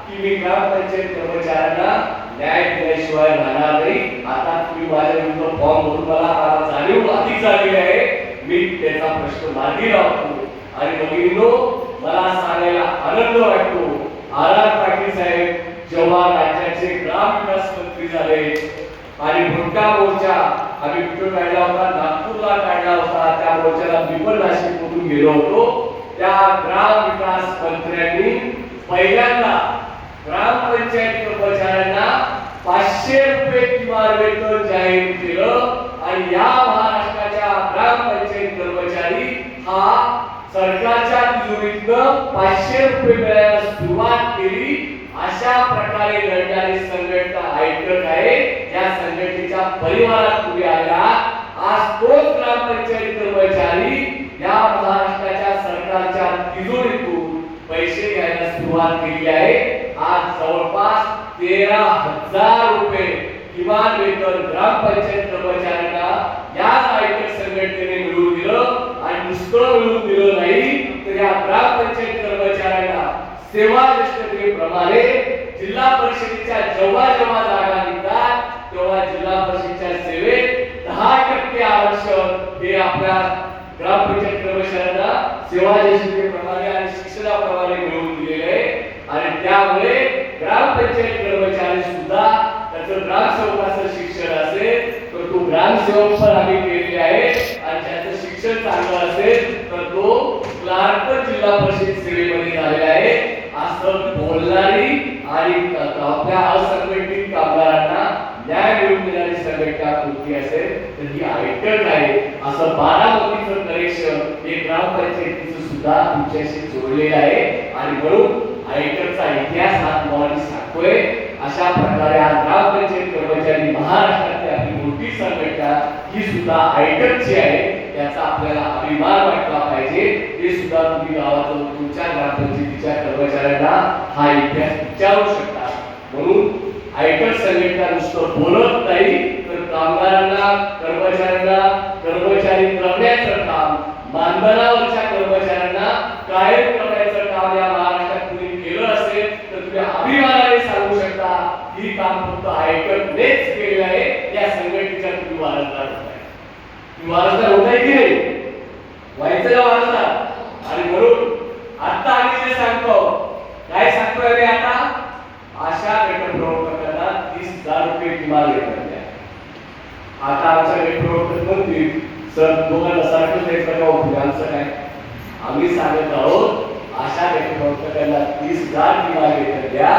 की मी ग्रामपंचायत कर्मचाऱ्यांना न्याय दिल्याशिवाय राहणार नाही. आता तुम्ही माझ्या विरुद्ध फॉर्म भरून मला जाणीव अधिक झाली आहे, मी त्याचा प्रश्न मार्गी लावतो. आणि भगिनींनो, मला सांगायला आनंद वाटतो, आर पाटील साहेब जेव्हा राज्याचे ग्रामविकास मंत्री झाले आणि मोठा मोर्चा आम्ही कुठे काढला होता, नागपूरला काढला होता, त्या मोर्चाला मी पण नाशिकमधून गेलो होतो. त्या ग्रामविकास मंत्र्यांनी पहिल्यांदा ग्रामपंचायत कर्मचाऱ्यांना 500 रुपये किमान वेतन जाहीर केलं आणि या महाराष्ट्राच्या ग्रामपंचायत कर्मचारी हा सरकारच्या तिजोरीतनं 500 रुपये मिळायला सुरुवात केली. अशा प्रकारे लढणारी संघटना ऐकत आहे. या संघटनेच्या परिवारात तुम्ही आला. आज तोच ग्रामपंचायत कर्मचारी या महाराष्ट्राच्या सरकारच्या तिजोरीतून पैसे घ्यायला सुरुवात केली आहे. आज जवळपास 13,000 रुपये किमान वेतन ग्रामपंचायत कर्मचाऱ्यांना या आयकर संघटनेने मिळवून दिलं. आणि नुसतं मिळवून दिलं नाही तर या ग्रामपंचायत कर्मचाऱ्यांना सेवा निष्ठेप्रमाणे जिल्हा परिषदेच्या जेव्हा जेव्हा जागा निघतात तेव्हा जिल्हा परिषदेच्या सेवेत 10% आरक्षण हे आपल्या ग्रामपंचायत कर्मचाऱ्यांना सेवा निष्ठेप्रमाणे आणि शिक्षणाप्रमाणे मिळवून दिलेले आहे. आणि त्यामुळे ग्रामपंचायत कर्मचारी सुद्धा त्याचं ग्रामसेवकाचं शिक्षण असेल तर तो ग्रामसेवक पण आम्ही केलेले आहे. आणि त्याचं शिक्षण चांगलं असेल तर तो क्लार्क जिल्हा परिषद सेवेमध्ये झालेला आहे. असं बोलणारी आणि आपल्या असंघटित कामगारांना न्याय मिळवून देणारी संघटना कोणती असेल तर ही आयटक आहे. असं बारामतीचं कनेक्शन हे ग्रामपंचायतीचं सुद्धा तुमच्याशी जोडलेलं आहे. आणि म्हणून आयटकचा इतिहास हा तुम्हाला सांगतोय. अशा प्रकारे आज ग्रामपंचायत कर्मचारी महाराष्ट्रातली आपली मोठी संघटना ही सुद्धा आयटकची आहे. याचा आपल्याला अभिमान वाटला पाहिजे. हे सुद्धा तुम्ही गावातून तुमच्या ग्रामपंचायतीच्या कर्मचाऱ्यांना हा इतिहास विचारू शकता. म्हणून आयटक संघटना नुसतं बोलत नाही तर कामगारांना, कर्मचाऱ्यांना कर्मचारी करण्याचं काम, मानधनावरच्या कर्मचाऱ्यांना कायम करण्याचं काम या महाराष्ट्रात तुम्ही केलं असेल तर तुम्ही अभिमानाने सांगू शकता ही काम फक्त आयटकनेच केलेलं आहे. या संघटनेच्या तुम्ही वारसदार होताय. तुम्ही वारसदार होताय की नाही? व्हायचं ना वारसदार. आणि म्हणून आता आम्ही जे सांगतो, काय सांगतोय आम्ही आता? अशा गटप्रवर्तकांना 30,000 रुपये किमान वेतन द्या. आता आमच्या गटप्रवर्तक म्हणतील सर दोघांना सारखं द्यायचं का होतं? आमचं काय? आम्ही सांगत आहोत अशा गटप्रवर्तकांना 30,000 किमान वेतन द्या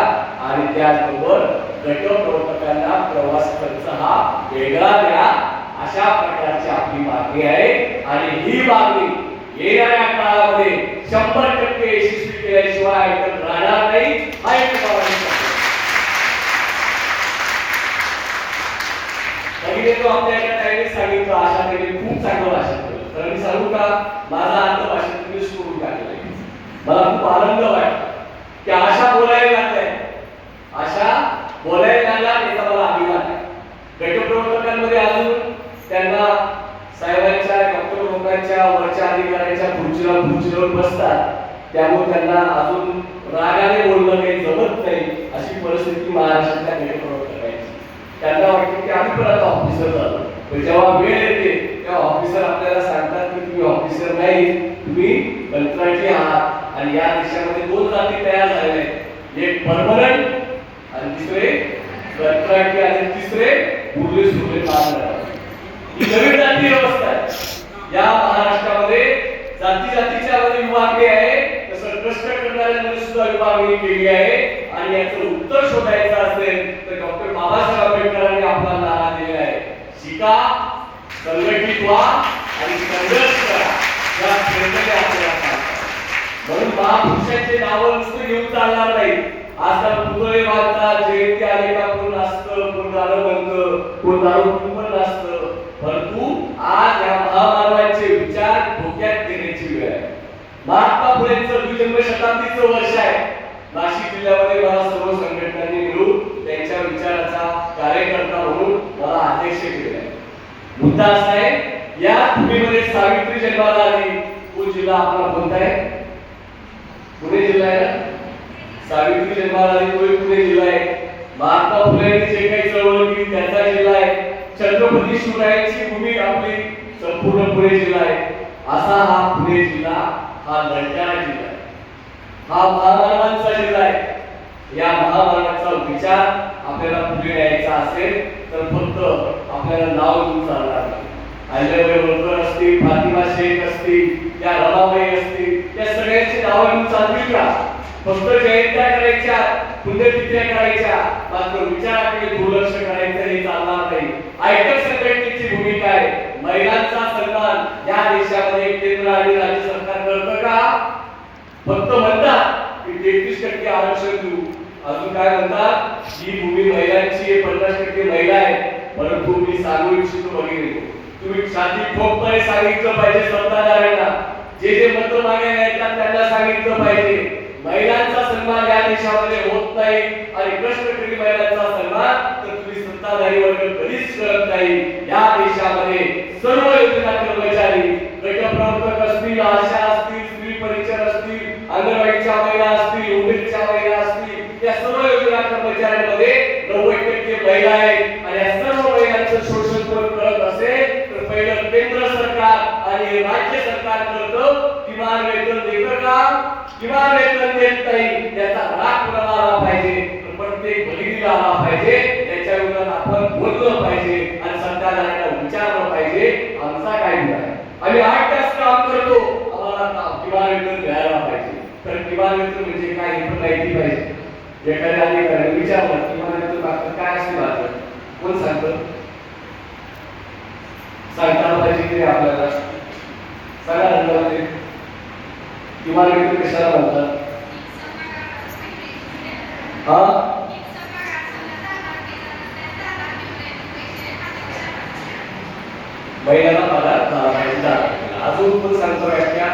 आणि त्याचबरोबर गटप्रवर्तकांना प्रवास खर्च हा वेगळा द्या. अशा प्रकारची आपली मागणी आहे. आणि ही मागणी येणाऱ्या काळामध्ये 100% यशस्वी केल्याशिवाय ऐकत राहणार नाही. हा एक आपल्या एका ताईने सांगितलं, आशा ताईने खूप चांगलं भाषण केलं. तर मी सांगू का, माझा अर्ध भाषण तुम्ही सोडून टाकलं. मला खूप आनंद वाटला की आशा बोलायला लागलाय, आशा बोलायला लागला याचा मला अभिमान आहे. गटप्रवर्तकांमध्ये अजून त्यांना साहेबांच्या, डॉक्टर लोकांच्या, वरच्या अधिकाऱ्यांच्या खुर्चीवर बसतात. त्यामुळे त्यांना अजून रागाने बोलणं काही जमत नाही. अशी परिस्थिती महाराष्ट्रातल्या गटप्रवर्तकांची. त्यांना वाटतं की आम्ही पण आता ऑफिसर झालो. पण जेव्हा वेळ येते तेव्हा ऑफिसर आपल्याला सांगतात की तुम्ही ऑफिसर नाही, तुम्ही कंत्राटी आहात. आणि या देशामध्ये 2 जाती तयार झालेल्या आहेत, एक परमनंट आणि दुसरे कंत्राटी आणि तिसरे उरले सुरले मानणारे. ही नवीन जाती व्यवस्था आहे. या महाराष्ट्रामध्ये जाती जातीच्या मध्ये विभागणी आहे, तसं कष्ट करणाऱ्यांमध्ये सुद्धा विभागणी केली आहे. आणि याचं उत्तर शोधायचं असेल तर डॉक्टर बाबासाहेब आंबेडकरांनी आपला नारा दिलेला आहे, शिका, संघटित व्हा आणि संघर्ष करा. या प्रयत्नाने आपल्याला सांगतात. म्हणून महापुरुषांचे नावं नुसतं घेऊन चालणार नाही. आजकाल पुतळे बांधतात, जयंती आले का कोण असतं, कोण गाणं म्हणतं, कोण दारू पण असतं. परंतु आज या महामानवांचे विचार डोक्यात घेण्याची वेळ आहे. महात्मा फुलेंचं द्विजन्म शताब्दीचं वर्ष आहे. नाशिक जिल्ह्यामध्ये मला सर्व संघटनांनी मिळून त्यांच्या विचाराचा कार्यकर्ता म्हणून मला अध्यक्ष केले आहे. मुद्दा असा आहे, या भूमीमध्ये सावित्री जन्माला आली. तो जिल्हा आपला कोणता आहे? पुणे जिल्हा आहे ना. सावित्री जन्माला आली तोही पुणे जिल्हा आहे. महात्मा फुलेंनी जे काही चळवळ केली त्याचा जिल्हा आहे. छत्रपती शिवरायांची भूमी आपली संपूर्ण पुणे जिल्हा आहे. असा हा पुणे जिल्हा हा लढणारा जिल्हा आहे. हा महामानवांचा जिल्हा आहे. या महामानवांचा विचार आपल्याला पुढे न्यायचा असेल तर फक्त आपल्याला नाव घेऊन चालणार नाही. अहिल्याबाई होळकर असतील, फातिमा शेख असतील, त्या रमाबाई असतील, या सगळ्यांची नावं घेऊन चालतील का? फक्त जयंत्या करायच्या, पुण्यतिथ्या करायच्या, मात्र विचाराकडे दुर्लक्ष करायचं हे चालणार नाही. आयकर संघटनेची भूमिका आहे. महिलांचा सन्मान या देशामध्ये केंद्र आणि राज्य सरकार करतं का? फक्त म्हणतात की 33% आरक्षण देऊ. अजून काय म्हणतात? ही भूमी महिलांची आहे, 50% महिला आहे. परंतु मी सांगू इच्छितो भगिनी, तुम्ही शादी ठोकपणे सांगितलं पाहिजे सत्ताधाऱ्यांना, जे जे मत मागायला येतात त्यांना सांगितलं पाहिजे महिलांचा सन्मान या देशामध्ये होत नाही. आणि कष्टकरी महिलांचा सन्मान तर तुम्ही सत्ताधारी वर्ग कधीच करत नाही. या देशामध्ये सर्व योजना कर्मचारी, गटप्रवर्तक असतील, आशा असतील, स्त्री परिचर असतील, अंगणवाडीच्या महिला असतील, उमेदच्या महिला असतील, या सर्व योजना कर्मचाऱ्यांमध्ये 90% महिला आहेत. आणि या सर्व महिलांचं शोषण कोण करत असेल तर पहिलं केंद्र सरकार आणि राज्य सरकार करतं. किमान वेतन देतं का? किमान वेतन देत नाही. त्याचा राग कुणाला आला पाहिजे? प्रत्येक भगिनीला आला पाहिजे. त्याच्या विरोधात आपण बोललं पाहिजे आणि सत्ताधाऱ्यांना विचारलं पाहिजे आमचा काय निर्णय आहे. आम्ही 8 तास काम करतो, आम्हाला किमान वेतन द्यायला पाहिजे. तर किमान वेतन म्हणजे काय हे पण माहिती पाहिजे. एखाद्या अधिकाऱ्याने विचारलं किमान वेतन काय असते माझं, कोण सांगतं? सांगताना पाहिजे की आपल्याला सांगा ना. किमान वेतन कशाला म्हणतात? महिन्याला पगार अजून पण सांगतो व्याख्या.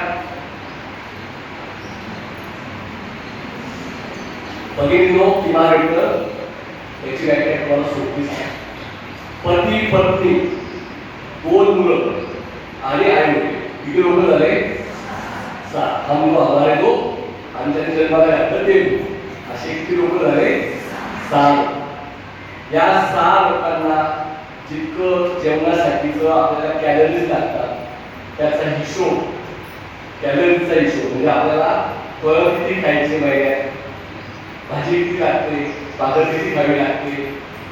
भगिनीनो, किमान वेतन याची व्याख्या तुम्हाला सोपीच आहे. पती पत्नी, 2 मुलं आणि आई वडील, किती लोक झाले? 7. हम लोग हमारे 2 आणि त्यांच्या जन्माला घातलं ते 2, असे किती लोक झाले? 6. या 6 लोकांना जितकं जेवणासाठीचं आपल्याला कॅलरीज लागतात त्याचा हिशोब, कॅलरीजचा हिशोब म्हणजे आपल्याला फळं किती खायची महिन्यात, भाजी किती लागते, भाकर किती खावी लागते,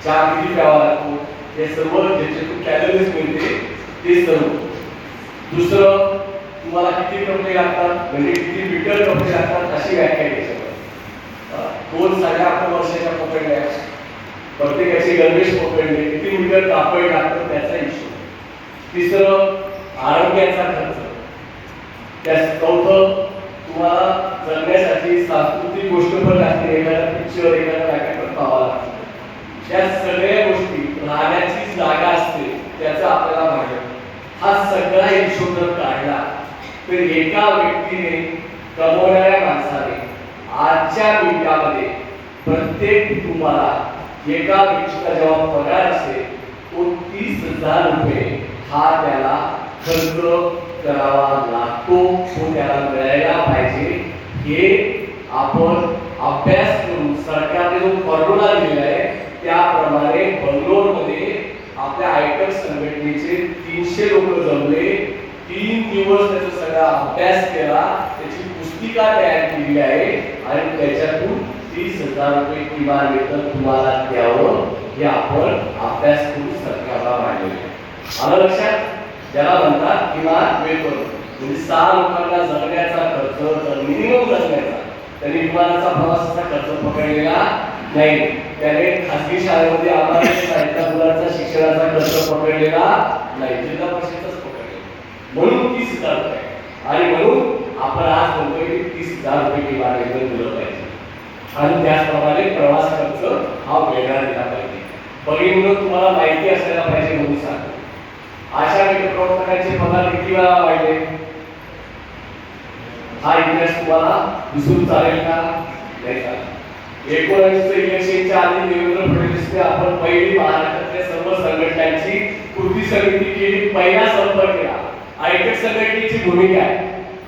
चहा किती प्यावा लागतो, हे सर्व ज्याच्यातून कॅलरीज मिळते ते सर्व. दुसरं, तुम्हाला किती कपडे लागतात म्हणजे किती मीटर कपडे लागतात अशी व्याख्या घ्यायची. 2 साड्या आपण वर्षाच्या पकडल्या, प्रत्येकाचे गणवेश पकडले, किती मीटर कापड लागतं त्याचा हिशोब. तिसरं, आरोग्याचा खर्च. त्या 4थं, तुम्हाला जगण्यासाठी सांस्कृतिक गोष्ट पण लागते, एखादा पिक्चर, एखादा कार्यक्रम पाहावा लागतो. त्या सगळ्या गोष्टी, राहण्याची जागा असते त्याचा आपल्याला भाग. हा सगळा हिशोब जर काढला तर एका व्यक्तीने, कमवणाऱ्या माणसाने आजच्या मिनिटामध्ये प्रत्येक कुटुंबाला एका व्यक्तीचा जेव्हा पगार असेल तो 30,000 रुपये हा त्याला खर्च करावा लागतो, तो त्याला मिळायला पाहिजे. हे आपण अभ्यास करून सरकारने जो फॉर्म्युला दिलेला आहे त्याप्रमाणे बंगलोरमध्ये आपल्या आयकर संघटनेचे 300 लोक जमले. 3 दिवस त्याचा सगळा अभ्यास केला, त्याची पुस्तिका तयार केली आहे आणि त्याच्यातून 30,000 रुपये किमान वेतन तुम्हाला द्यावं हे आपण अभ्यास करून सरकारला मांडले. आलं लक्षात? ज्याला म्हणतात किमान वेतन. म्हणजे 6 लोकांना जगण्याचा खर्च, तर मिनिमम जगण्याचा त्यांनी विमानाचा प्रवासाचा खर्च पकडलेला नाही. त्याने खासगी शाळेमध्ये आम्हाला मुलांचा शिक्षणाचा खर्च पकडलेला नाही, जिल्हा परिषदच पकडलेला. म्हणून 30,000 रुपये. आणि म्हणून आपण आज म्हणतोय की 30,000 रुपये किमान वेतन दिलं पाहिजे. आणि त्याचप्रमाणे प्रवास खर्च हा वेगळा दिला पाहिजे. भगिनींनो, तुम्हाला माहिती असायला पाहिजे म्हणून सांगतो, आशा गटप्रवर्तकांचे पगार किती वेळा वाढले हा इतिहास तुम्हाला विसरून चालेल का? नाही चालेल. 19 इलेक्शनच्या आधी देवेंद्र फडणवीसने आपण पहिली महाराष्ट्रातल्या सर्व संघटनांची कृती समिती केली, पहिला संपर्क केला. आयटेक संघटनेची भूमिका आहे,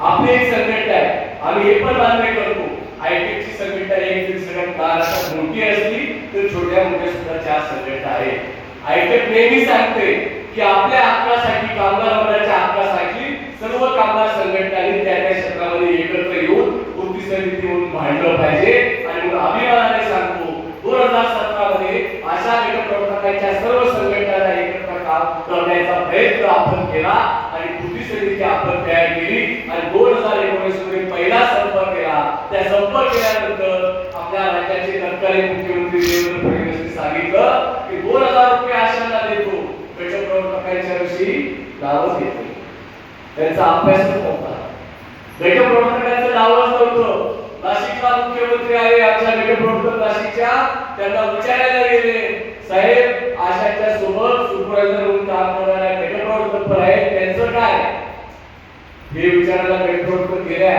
आपली एक संघटना आहे, आम्ही हे पण मान्य करतो आयटेकची संघटना एक सगळ्यात महाराष्ट्रात मोठी असली तर छोट्या मोठ्या सुद्धा 4 संघटना आहेत. आयटेक नेहमी सांगते की आपल्या हक्कासाठी, कामगार वर्गाच्या हक्कासाठी सर्व कामगार संघटनांनी त्या त्या क्षेत्रामध्ये एकत्र येऊन कृती समिती म्हणून भांडलं पाहिजे. आणि म्हणून अभिमानाने सांगतो 2017 मध्ये अशा गटप्रवर्तकांच्या सर्व संघटनांना एकत्र काम करण्याचा प्रयत्न आपण केला आणि कृती समिती आपण तयार केली आणि 2019 मध्ये पहिला संपर्क केला. त्या संपर्क केल्यानंतर आपल्या राज्याचे तत्कालीन मुख्यमंत्री देवेंद्र फडणवीस सांगितलं की 2000 रुपये आशांना देतो, गटप्रवर्तकांच्या विषयी नावच घेतलं. त्यांचा अभ्यासच नव्हता, गटप्रवर्तकांचं नावच नव्हतं. नाशिकला मुख्यमंत्री आले, आमच्या गटप्रवर्तक नाशिकच्या, त्यांना विचारायला गेले, साहेब आशाच्या सोबत सुपरवायझर म्हणून काम करणाऱ्या गटप्रवर्तक पण आहेत, त्यांचं काय? हे विचारायला गटप्रवर्तक गेल्या,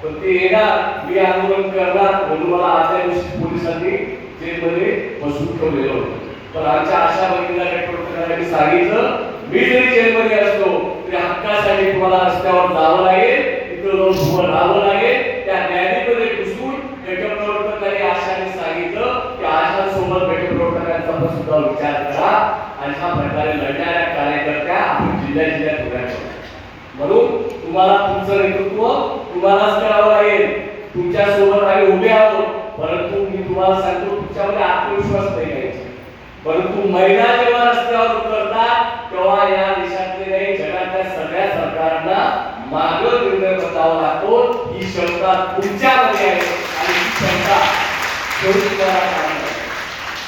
पण ते येणार, मी आंदोलन करणार म्हणून मला आजच्या दिवशी पोलिसांनी जेलमध्ये बसवून ठेवलेलं होतं. पण आमच्या आशा भगिनीला गटप्रवर्तकांना मी सांगितलं, मी जरी जेलमध्ये असलो तरी हक्कासाठी तुम्हाला रस्त्यावर जावं लागेल, तिथं जाऊन उभं राहावं लागेल. त्या न्यायालयामध्ये घुसून गटप्रवर्तकांनी आशाने सांगितलं की आशासोबत गटप्रवर्तकांचा पण सुद्धा विचार करा. अशा प्रकारे लढणाऱ्या कार्यकर्त्या आपण जिल्ह्यात उभ्या करू. म्हणून तुम्हाला तुमचं नेतृत्व तुम्हालाच करावं लागेल. तुमच्या सोबत आम्ही उभे आहोत, परंतु मी तुम्हाला सांगतो तुमच्यामध्ये आत्मविश्वास नाही घ्यायचा. परंतु महिला जेव्हा रस्त्यावर उतरतात तेव्हा या देशातले नाही जगातल्या सगळ्या सरकारांना मागं निर्णय बदलावा लागतो. ही क्षमता तुमच्यामध्ये आहे आणि ही क्षमता शेवटी तुम्हाला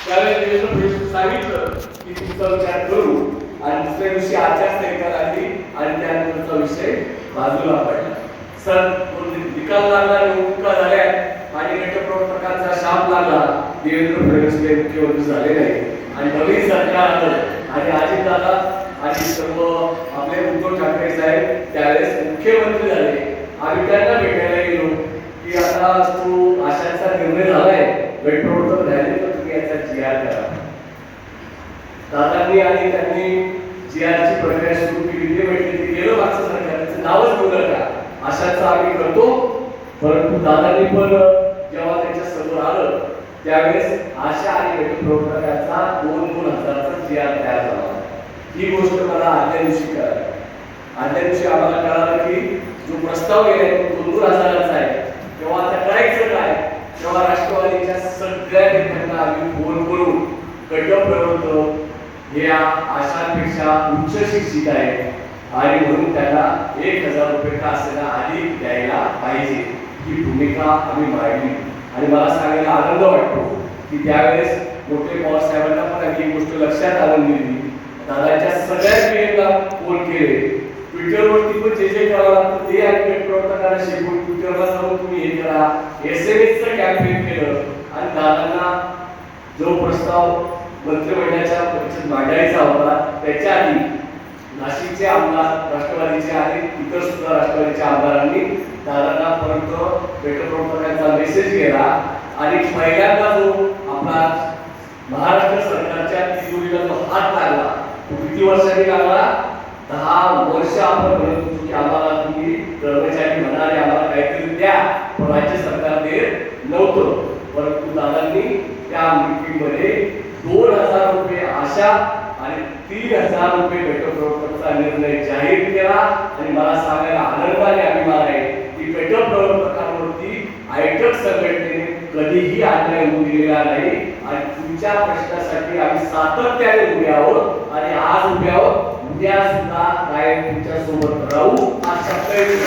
त्यावेळेस देवेंद्र फडणवीस सांगितलं की तुमचा विचार करू आणि दुसऱ्या दिवशी आचारसंहिता लागली आणि त्यानंतरचा विषय बाजूला पडला. सर निकाल लागला, निवडणुका झाल्या आणि गटप्रवर्तकांचा शाप लागला. देवेंद्र फडणवीस मुख्यमंत्री झाले नाही आणि नवीन सरकार आलं आणि अजितदादा आणि सर्व आपले उद्धव ठाकरे साहेब त्यावेळेस मुख्यमंत्री झाले. आम्ही त्यांना भेटायला गेलो की आता तू आशांचा निर्णय झालाय, गटप्रवर्तक झाले तर तुम्ही याचा GR करा. दादांनी आणि त्यांनी GRची प्रक्रिया सुरू केली. ते भेटले की गेलो मागचं सरकारचं नावच घेऊ नका, आशांचा आम्ही करतो. परंतु दादांनी पण जेव्हा त्यांच्या समोर आलं त्यावेळेस आशा आणि गटप्रवर्तकांचा 2,000चा GR तयार झाला. ही गोष्ट मला आदल्या दिवशी कळाली. आदल्या दिवशी आम्हाला कळालं की जो प्रस्ताव गेलाय तो 2,000चा आहे. तेव्हा आता करायचं काय? तेव्हा राष्ट्रवादीच्या सगळ्या नेत्यांना आम्ही फोन करून गटप्रवर्तक हे आशांपेक्षा उच्च शिक्षित आहे आणि म्हणून त्याला 1,000 रुपये का असेना अधिक द्यायला पाहिजे ही भूमिका आम्ही मांडली. आणि मला सांगायला आनंद वाटतो की त्यावेळेस मोठे पवार साहेबांना पण आम्ही ही गोष्ट लक्षात आणून दिली. दादाच्या सगळ्या पीएमला फोन केले, ट्विटरवरती पण जे जे करावं लागतं ते आम्ही गटप्रवर्तकांना शिकवून ट्विटरला जाऊन तुम्ही हे करा, SMS कॅम्पेन केलं आणि दादांना जो प्रस्ताव मंत्रिमंडळाच्या परिषदेत मांडायचा होता त्याच्या आधी नाशिकचे आमदार राष्ट्रवादीचे आणि इतर सुद्धा राष्ट्रवादीच्या आमदारांनी दादांना परत गटप्रवर्तकांचा मेसेज केला आणि पहिल्यांदा जो आपला महाराष्ट्र सरकारच्या तिजोरीला जो हात लागला तो किती वर्षांनी लागला? 10 वर्ष आपण म्हणत होतो की आम्हाला तुम्ही कर्मचारी म्हणाले आम्हाला काहीतरी द्या, पण राज्य सरकार देत नव्हतं. परंतु दादांनी त्या मीटिंगमध्ये 2,000 रुपये आशा आणि 3,000 रुपये गटप्रवर्तकाचा निर्णय जाहीर केला. आणि मला सांगायला आनंदाने अभिमान आहे की गटप्रवर्तकांवरती आयटक संघटनेने कधीही अन्याय होऊ दिलेला नाही आणि तुमच्या प्रश्नासाठी आम्ही सातत्याने उभे आहोत आणि आज उभे आहोत. उद्या सुद्धा कायम तुमच्या सोबत राहू अशा प्रयत्न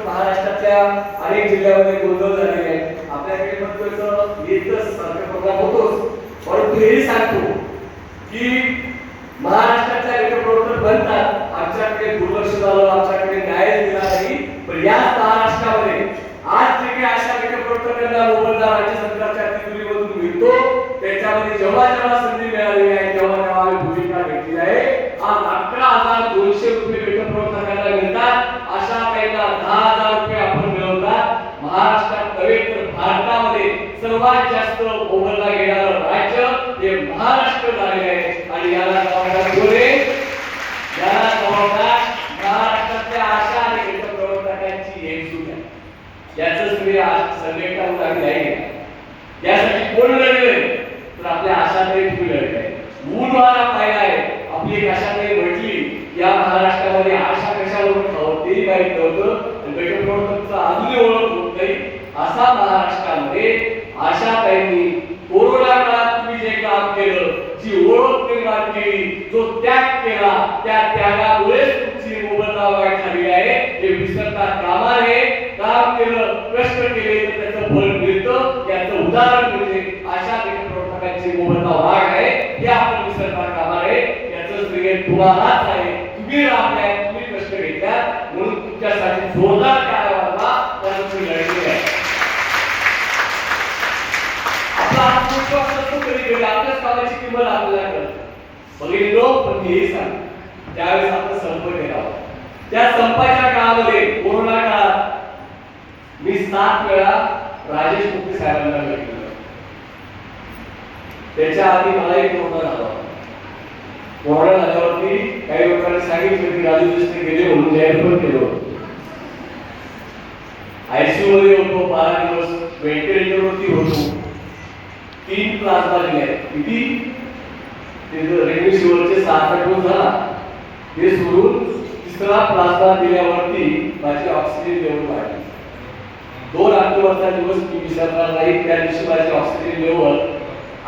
महाराष्ट्रातल्या अनेक जिल्ह्यामध्ये गोंधळ झालेले आहे. आपल्याकडे पण एकच सारखे प्रोग्राम होतोच, परंतु हेही सांगतो की महाराष्ट्रातल्या मेट्रो प्रवर्तक म्हणतात आमच्याकडे दुर्लक्ष झालं, आमच्याकडे न्याय दिला नाही. पण या महाराष्ट्रामध्ये आज जे काही अशा मेट्रो प्रवर्तकांना मोबदला राज्य सरकारच्या तिजोरीमधून मिळतो, त्याच्यामध्ये जेव्हा जेव्हा संधी मिळालेली आहे तेव्हा तेव्हा आम्ही भूमिका घेतली आहे. आज 11,200 रुपये मेट्रो प्रवर्तकांना मिळतात, अशा काहींना 10,000 रुपये आपण मिळवतात. महाराष्ट्रात नव्हे तर भारतामध्ये सर्वात जास्त मोबदला घेणारं राज्य हे महाराष्ट्र झाले आहे. आणि याला महाराष्ट्रातल्या आशा आणि मेट्रो प्रवर्तकांची एकजूट आहे. याच तुम्ही आज संघटना उदाहरण आहे. यासाठी कोण लढले तर आपल्या आशाताई तुम्ही लढले आहे. मूळवारा पाहिला आहे. आपली एक आशाताई म्हटली या महाराष्ट्रामध्ये आशा कशावरून तेही माहित नव्हतं, मेट्रो प्रवर्तकांचा अजूनही ओळख होत नाही. असा महाराष्ट्रामध्ये आशाताईंनी कोरोना काळात तुम्ही जे काम केलं, जी ओळख निर्माण केली, जो त्याग केला, त्या त्यागामुळे तुमची मोबदला वाढ झाली आहे. हे विसरता कामा नये. काम केलं, कष्ट केले तर त्याचं फळ मिळतं. याचं उदाहरण म्हणजे आशा मेट्रो प्रवर्तकांची मोबदला वाढ आहे. हे आपण विसरता कामा नये. याचं श्रेय तुम्हालाच आहे. तुम्ही राबलाय, तुम्ही कष्ट घेतल्या, म्हणून तुमच्यासाठी जोरदार काय वाढला तर तुम्ही लढले आहे. आपला आत्मविश्वास असतो कधी कधी आपल्याच कामाची किंमत आपल्याला कळते. बघितलो पण हेही सांग त्यावेळेस आपण संप केला. त्या संपाच्या काळामध्ये कोरोना काळात मी 7 वेळा राजेश मुक्ते साहेबांना भेटलो. त्याच्या आधी मला एक कोरोना झाला. कोरोना झाल्यावरती काही लोकांनी सांगितलं की राजू देशमुख गेले म्हणून जाहीर पण केलं. आयसीयू मध्ये होतो, 12 दिवस व्हेंटिलेटरवरती होतो. 3 प्लाझ्मा दिले. किती रेमडेसिवीरचे 6 डोस झाला. हे सोडून 3रा प्लाझ्मा दिल्यावरती माझी ऑक्सिजन लेवल वाढली. 2 ऑक्टोबरचा दिवस मी विसरणार नाही. त्या दिवशी माझी ऑक्सिजन लेवल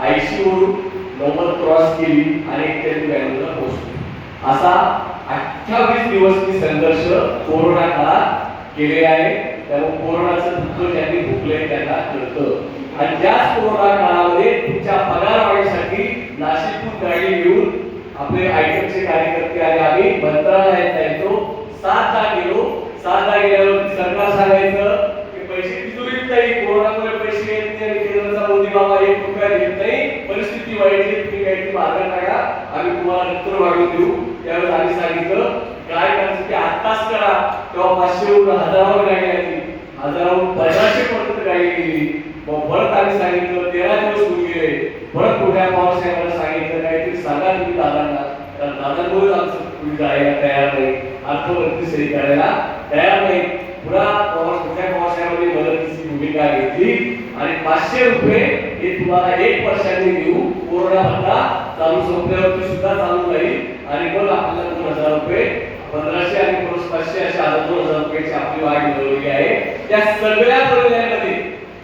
80 वरून 90 क्रॉस केली आणि 91 पोहोचली. असा 28 दिवस मी संघर्ष कोरोना काळात केलेला आहे. त्यामुळे कोरोनाचं दुःख ज्यांनी भोगले त्यांना कळतं. आणि त्याच कोरोना काळामध्ये तुमच्या पगार वाढीसाठी नाशिकहून गाडी घेऊन आपले आयटमचे कार्यकर्ते आणि आम्ही मंत्रालयात जायचो. 7दा गेलो. 7दा गेल्यावर सरकार सांगायचं की पैसे तिजोरीत नाही, कोरोनामुळे पैसे येत नाही आणि केंद्राचा मोदी बाबा 1 रुपया देत नाही, परिस्थिती वाईट आहे, तुम्ही काहीतरी मार्ग काढा, आम्ही तुम्हाला नंतर वाढवून देऊ. त्यावेळेस आम्ही सांगितलं काय करायचं की आत्ताच करा. तेव्हा 500 वरून 1000वर गाडी आली, 1000वरून 1500 पर्यंत गाडी गेली. मग परत आम्ही सांगितलं 13 दिवस होऊन गेले. परत मोठ्या पवारसाहेबांना सांगितलं काहीतरी सांगा तुम्ही दादांना. तर दादांमुळे आमचं तुम्ही जायला तयार नाही, अर्थमंत्री सही करायला तयार नाही. पुन्हा मोठ्या पवारसाहेबांनी मदतीची भूमिका घेतली आणि 500 रुपये हे तुम्हाला 1 वर्षांनी देऊ. कोरोना भत्ता चालू संपल्यावरती सुद्धा चालू राहील आणि मग आपल्याला 2000 रुपये 1500 आणि 500 अशा 2000 रुपयाची आपली वाढ मिळवली आहे. त्या सगळ्या निर्णयामध्ये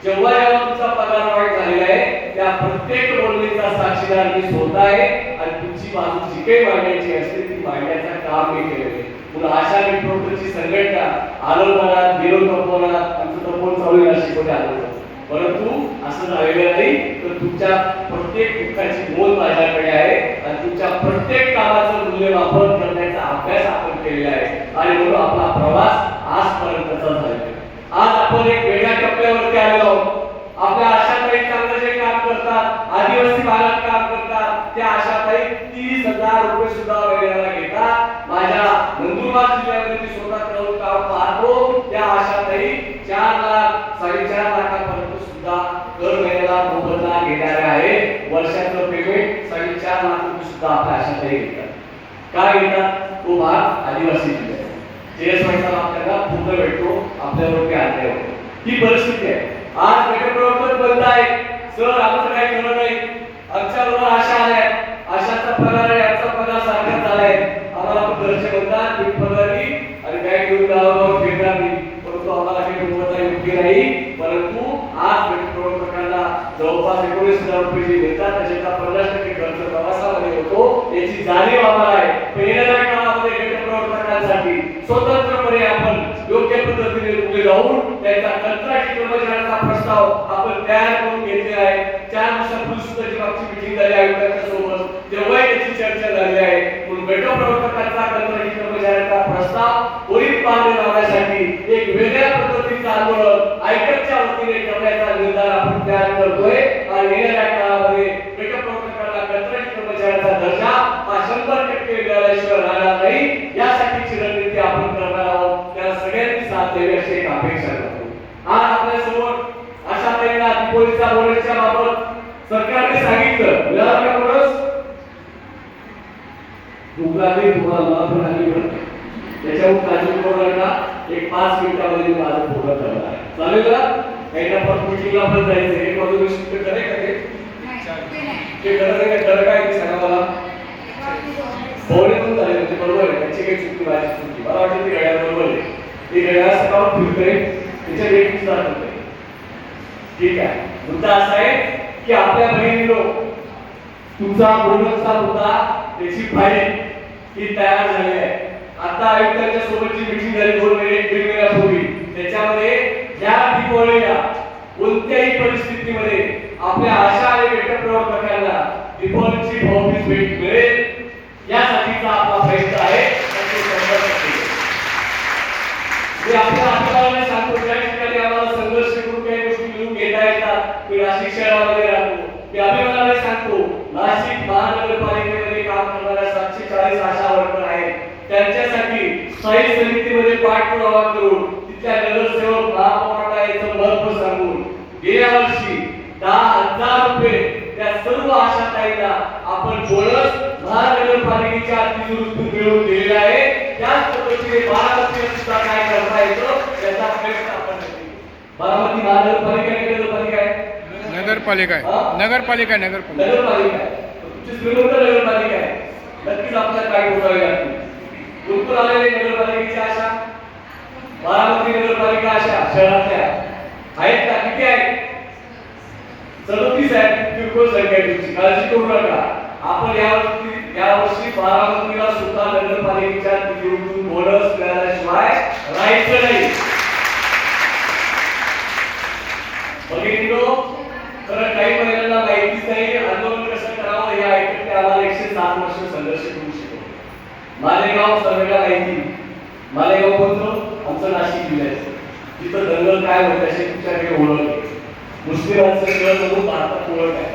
जेव्हा जेव्हा तुमचा पगार वाढ झालेला आहे त्या प्रत्येक बोलणीचा साक्षीदार मी स्वतः आहे आणि तुमची बाजू जी काही मांडायची असते ती मांडण्याचं काम मी केलेलं आहे. म्हणून आशा मेट्रो प्रवर्तकांची संघटना आलोनात गेलो तपोवनात आमचं तपोवन चालू नाशिकमध्ये आलो. परंतु असं झालेलं नाही. तर तुमच्या प्रत्येक दुःखाची मोल माझ्याकडे आहे आणि तुमच्या प्रत्येक कामाचं मूल्यमापन करण्याचा अभ्यास आपण केलेला आहे आणि म्हणून आपला प्रवास आजपर्यंतचा झालेला आहे. आज आपण एक वेगळ्या टप्प्यावरती आलेलो आहोत. आपल्या आशाताई चांगलं जे काम करतात, आदिवासी भागात काम करतात, त्या आशाताई 30,000 रुपये सुद्धा महिन्याला घेतात. माझ्या नंदुरबार जिल्ह्यामध्ये मी स्वतः करून काम पाहतो. त्या आशाताई 4 लाख 4.5 लाखापर्यंत सुद्धा दर महिन्याला मोबदला घेणाऱ्या आहेत. वर्षाचं पेमेंट 4.5 लाख रुपये सुद्धा आपल्या आशाताई घेतात. काय घेतात? तो भाग आदिवासी जिल्ह्यात JS आपल्याला पूर्ण भेटतो, आपल्यावरती अन्याय होतो. ही परिस्थिती आहे. आज मेट्रो प्रवर्तक बंद आहे. सर आमचं काही खरं नाही, आमच्याबरोबर आशा आल्या, आशाचा पगार आहे, आमचा पगार सारखाच झालाय, आम्हाला पण घरचे म्हणतात मी पगारी आणि काय घेऊन गावागावात फिरणार नाही. परंतु आम्हाला काही मोबदला योग्य नाही. परंतु आज मेट्रो प्रवर्तकांना जवळपास 19,000 रुपये जे देतात त्याच्याचा 50% खर्च प्रवासामध्ये होतो याची जाणीव आम्हाला आहे. पण येणाऱ्या काळामध्ये गट प्रवर्तकांसाठी स्वतंत्रपणे आपण योग्य पद्धतीने पुढे जाऊन त्यांचा कंत्राटी कर्मचाऱ्यांचा प्रस्ताव आपण तयार करून घेतलेला आहे. 4 दिवसापूर्वी सुद्धा जी आमची मीटिंग झाली आयुक्तांच्या सोबत तेव्हा याची चर्चा झाली आहे. म्हणून गट प्रवर्तकांचा कंत्राटी कर्मचाऱ्यांचा प्रस्ताव त्वरित मार्गी लावण्यासाठी एक वेगळ्या पद्धतीचं आंदोलन आयकरच्या वतीने करण्याचा निर्धार आपण तयार करतोय. आणि येणाऱ्या काळामध्ये गट प्रवर्तकांना कंत्राटी कर्मचाऱ्यांचा दर्जा हा 100% मिळाल्याशिवाय राहणार नाही. यासाठीची रणनीती आपण करणार आहोत. त्याला सगळ्यांनी साथ द्यावी अशी एक अपेक्षा करतो. आज आपल्यासमोर अशा तऱ्हेने दीपोलीच्या बोनसच्या बाबत सरकारने सांगितलं मिळालं का बोनस? दुकाने तुम्हाला मला आली त्याच्यावर काळजी करू नका. एक 5 मिनिटामध्ये माझं पूर्ण करणार आहे. चालेल का? काही आपण मीटिंगला पण जायचं एक बाजूला शिफ्ट करे का ते खरं काय ते सांगा मला. बोलून झाले म्हणजे बरोबर आहे. त्याची काही चुकी माझी चुकी मला वाटतं ती घड्याळ बरोबर आहे. ती घड्याळ सकाळ फिरते त्याच्या वेग स्टार्ट होते. ठीक आहे. मुद्दा असा आहे की आपल्या बहिणीनो तुमचा बोनसचा मुद्दा त्याची फाईल ही तयार झाली आहे. आता आयुक्तांच्या सोबतची मीटिंग झाली 2 महिन्यापूर्वी. त्याच्यामध्ये या दीपावलीला कोणत्याही परिस्थितीमध्ये आपल्या आशा आणि गट प्रवर्तकांना दीपावलीची भाऊबीज भेट मिळेल यासाठीचा आपला प्रयत्न आहे. मी आपल्या हाताळायला सांगतो ज्या ठिकाणी आम्हाला संघर्ष करून काही गोष्टी मिळून घेता येतात. मी नाशिक शहरामध्ये राहतो. मी अभिमानाने सांगतो नाशिक महानगरपालिकेमध्ये काम करणाऱ्या 740 आशा वर्कर आहेत. त्यांच्यासाठी स्थायी समितीमध्ये पाठपुरावा करून तिथल्या नगरसेवक महापौरांना याचं महत्व सांगून गेल्या वर्षी 10,000 रुपये त्या सर्व आशाताईंना आपण बोनस महानगरपालिकेच्या तिजोरीतून मिळवून दिलेला आहे. त्याच पद्धतीने बारामतीला सुद्धा काय करता येतं त्याचा प्रयत्न आपण करतो. बारामती महानगरपालिका आहे नगरपालिका आहे? नगरपालिका आहे. नगरपालिका आहे. नगरपालिका आहे. तुमची श्रीमंत नगरपालिका आहे. नक्कीच आपल्याला काय बोलावे लागतील. गुंतून आलेले नगरपालिकेची आशा बारामती नगरपालिका आशा शहरातल्या आहेत का? किती आहेत? 37 आहेत. किरकोळ संख्या तुमची काळजी करू नका. आपण यावर्षी बारामतीला सुद्धा नगरपालिकेच्या तिजोरीतून बोनस मिळाल्याशिवाय राहायचं नाही. बघितलो खरं काही महिन्यांना माहितीच नाही आंदोलन कसं करावं हे ऐकत ते आम्हाला 107 वर्ष संघर्ष करू शकतो. मालेगाव सर्वेला माहिती. मालेगाव कोणतं? आमचं नाशिक जिल्ह्याचं. तिथं दंगल काय होत असे तुमच्याकडे ओळख आहे. मुस्लिमांचं शहर म्हणून भारतात ओळख आहे.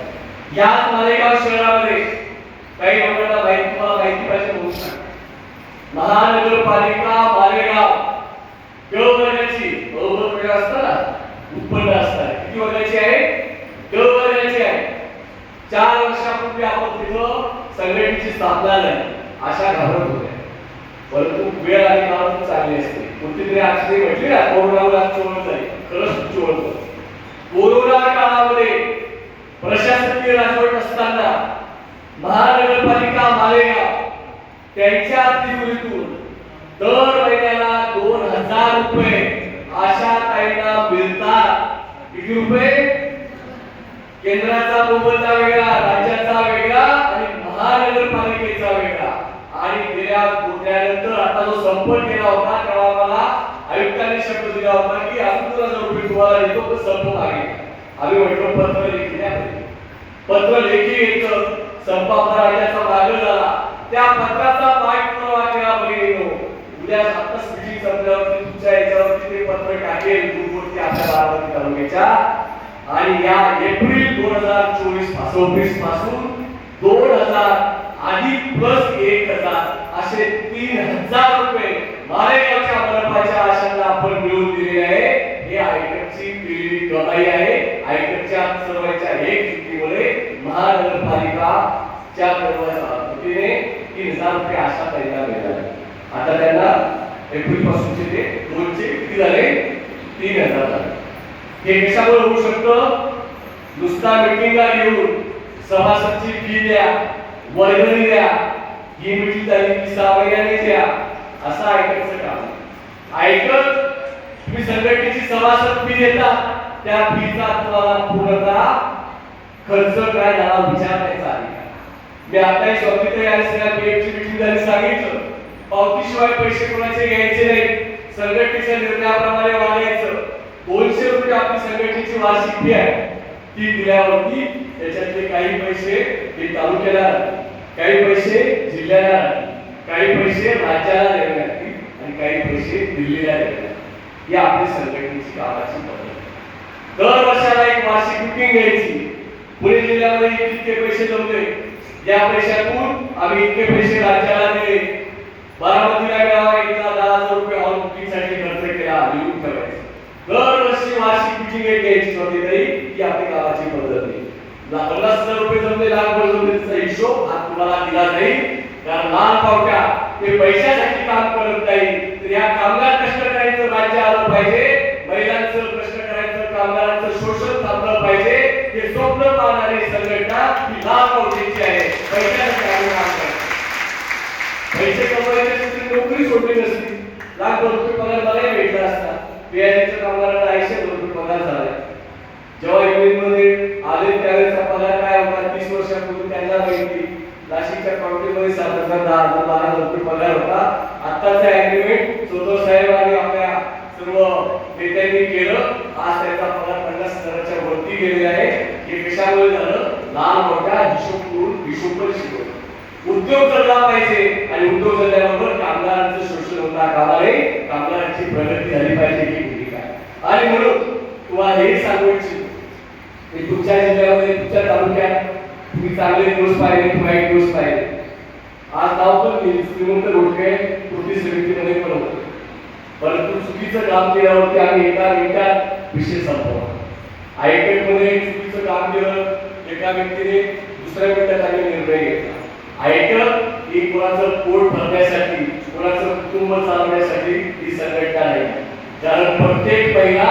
याच मालेगाव शहरामध्ये काही लोकांना माहिती पाहिजे म्हणून सांग. महानगरपालिका मालेगाव ग वर्गाची बरोबर वेळ असतं ना उत्पन्न असतात. किती वर्गाची आहे? ग वर्गाची आहे. 4 वर्षापूर्वी आपण तिथं संघटनेची स्थापना झाली. अशा घाबरत होत्या. परंतु वेळ आणि काळ चांगली असते. कुठेतरी आजची म्हटली ना कोरोनावर चोळ झाली. खरंच चोळ झाली. कोरोना काळामध्ये प्रशासकीय राजवट असताना महानगरपालिका मालेगाव त्यांच्या तिजोरीतून दर महिन्याला 2,000 रुपये आशा ताईंना मिळतात. किती रुपये? केंद्राचा मोबदला वेगळा, राज्याचा वेगळा आणि महानगरपालिकेचा वेगळा. आणि त्यानंतर आता जो संप केला होता तेव्हा मला आयुक्तांनी शब्द दिला होता की अजून 2,000 रुपये तुम्हाला देतो पण संप मागे. आम्ही म्हटलं पत्र लेखी द्या. पत्र लेखी येतं. संप आपला राज्याचा मार्ग झाला. त्या पत्राचा पाठपुरावा केला बघितलो. उद्या आताच मीटिंग संपल्यावरती तुमच्या याच्यावरती ते पत्र टाकेल ग्रुपवरती आपल्या बारामती तालुक्याच्या. आणि या एप्रिल 2024 पासून 2,000 अधिक प्लस 1,000 असे 3,000 रुपये मालेगावच्या मनपाच्या आशांना आपण मिळवून दिलेले आहे. हे आयकरची केलेली कमाई आहे. आयकरच्या सर्वांच्या एक चुकीमुळे महानगरपालिकाच्या वतीने 3,000 रुपये आशा तयार मिळाले. आता त्यांना एप्रिल पासूनचे ते 2चे किती झाले? 3,000 झाले. हे कशामुळे होऊ शकतं? नुसता मीटिंगला घेऊन सभासदची फी द्या, वर्गणी द्या, ही मीटिंग झाली की 6 महिन्यांनी द्या असं ऐकायचं काम. ऐकत तुम्ही संघटनेची सभासद फी देता त्या फीचा तुम्हाला पूर्णतः खर्च काय झाला विचार करायचा आहे. मी आताही स्वातंत्र्य आणि सगळ्या पीएमची मीटिंग झाली सांगितलं, पावतीशिवाय पैसे कोणाचे घ्यायचे नाही, संघटनेच्या निर्णयाप्रमाणे वागायचं. 200 रुपये आपली संघटनेची वार्षिक फी आहे, ती दिल्यावरती त्याच्यातले काही पैसे हे तालुक्याला, काही पैसे जिल्ह्याला, काही पैसे राज्याला द्यावे लागतील आणि काही पैसे दिल्लीला द्यावे लागतील. ही आपली संघटनेची कामाची पद्धत. दर वर्षाला एक वार्षिक मीटिंग घ्यायची. पुणे जिल्ह्यामध्ये इतके पैसे जमले, या पैशातून आम्ही इतके पैसे राज्याला दिले. बारामतीला मिळावा इथला 10,000 रुपये हॉल बुकिंगसाठी खर्च केला, लिहून ठेवायचं. दरवर्षी वार्षिक मीटिंग एक घ्यायची होती, तरी ही आपली कामाची पद्धत आहे. 50,000 रुपये जमले, लाख जमले, त्याचा हिशोब हा तुम्हाला दिला जाईल. कारण लाल पावट्या ते पैशासाठी काम करत नाही, तर या कामगार कष्टकऱ्यांचं राज्य आलं पाहिजे, महिलांचं कष्ट करायचं, कामगारांचं शोषण थांबलं पाहिजे. हे स्वप्न पाहणारी संघटना ही लाल पावट्याची आहे. पैशासाठी आम्ही काम करतो. पैसे कमवायचे नोकरी सोडली नसती, लाख रुपये पगार मलाही भेटला असता. बिहारीच्या कामगारांना 80,000 रुपये पगार झाला. जेव्हा युनियनमध्ये आले त्यावेळेचा पगार काय होता 30 वर्षापूर्वी त्यांना माहिती. नाशिकच्या काउंटीमध्ये 7,000, 10,000, 12,000 रुपये पगार होता. आत्ताचा ऍग्रीमेंट सोतो साहेब आणि आपल्या सर्व नेत्यांनी केलं. आज त्याचा पगार 50,000च्या वरती गेलेला आहे. हे कशामुळे झालं? लाल मोठा हिशोब करून हिशोबवर शिकवलं. उद्योग चालला पाहिजे आणि उद्योग चालल्याबरोबर कामगारांचं शोषण होता कामा नये, कामगारांची प्रगती झाली पाहिजे ही भूमिका आहे. आणि म्हणून तुम्हाला हे सांगू इच्छितो की तुमच्या जिल्ह्यामध्ये, तुमच्या तालुक्यात तुम्ही चांगले दिवस पाहिले, वाईट दिवस पाहिले. आज नाव पण श्रीमंत घोटके कृती समितीमध्ये पण होते, परंतु चुकीचं काम केल्यावरती आम्ही एका मिनिटात विषय संपवला. आयकटमध्ये चुकीचं काम केलं, एका व्यक्तीने दुसऱ्या मिनिटात आम्ही निर्णय घेतला. आयकट ही कोणाचं पोट भरण्यासाठी, कोणाचं कुटुंब चालवण्यासाठी ही संघटना नाही. कारण प्रत्येक महिला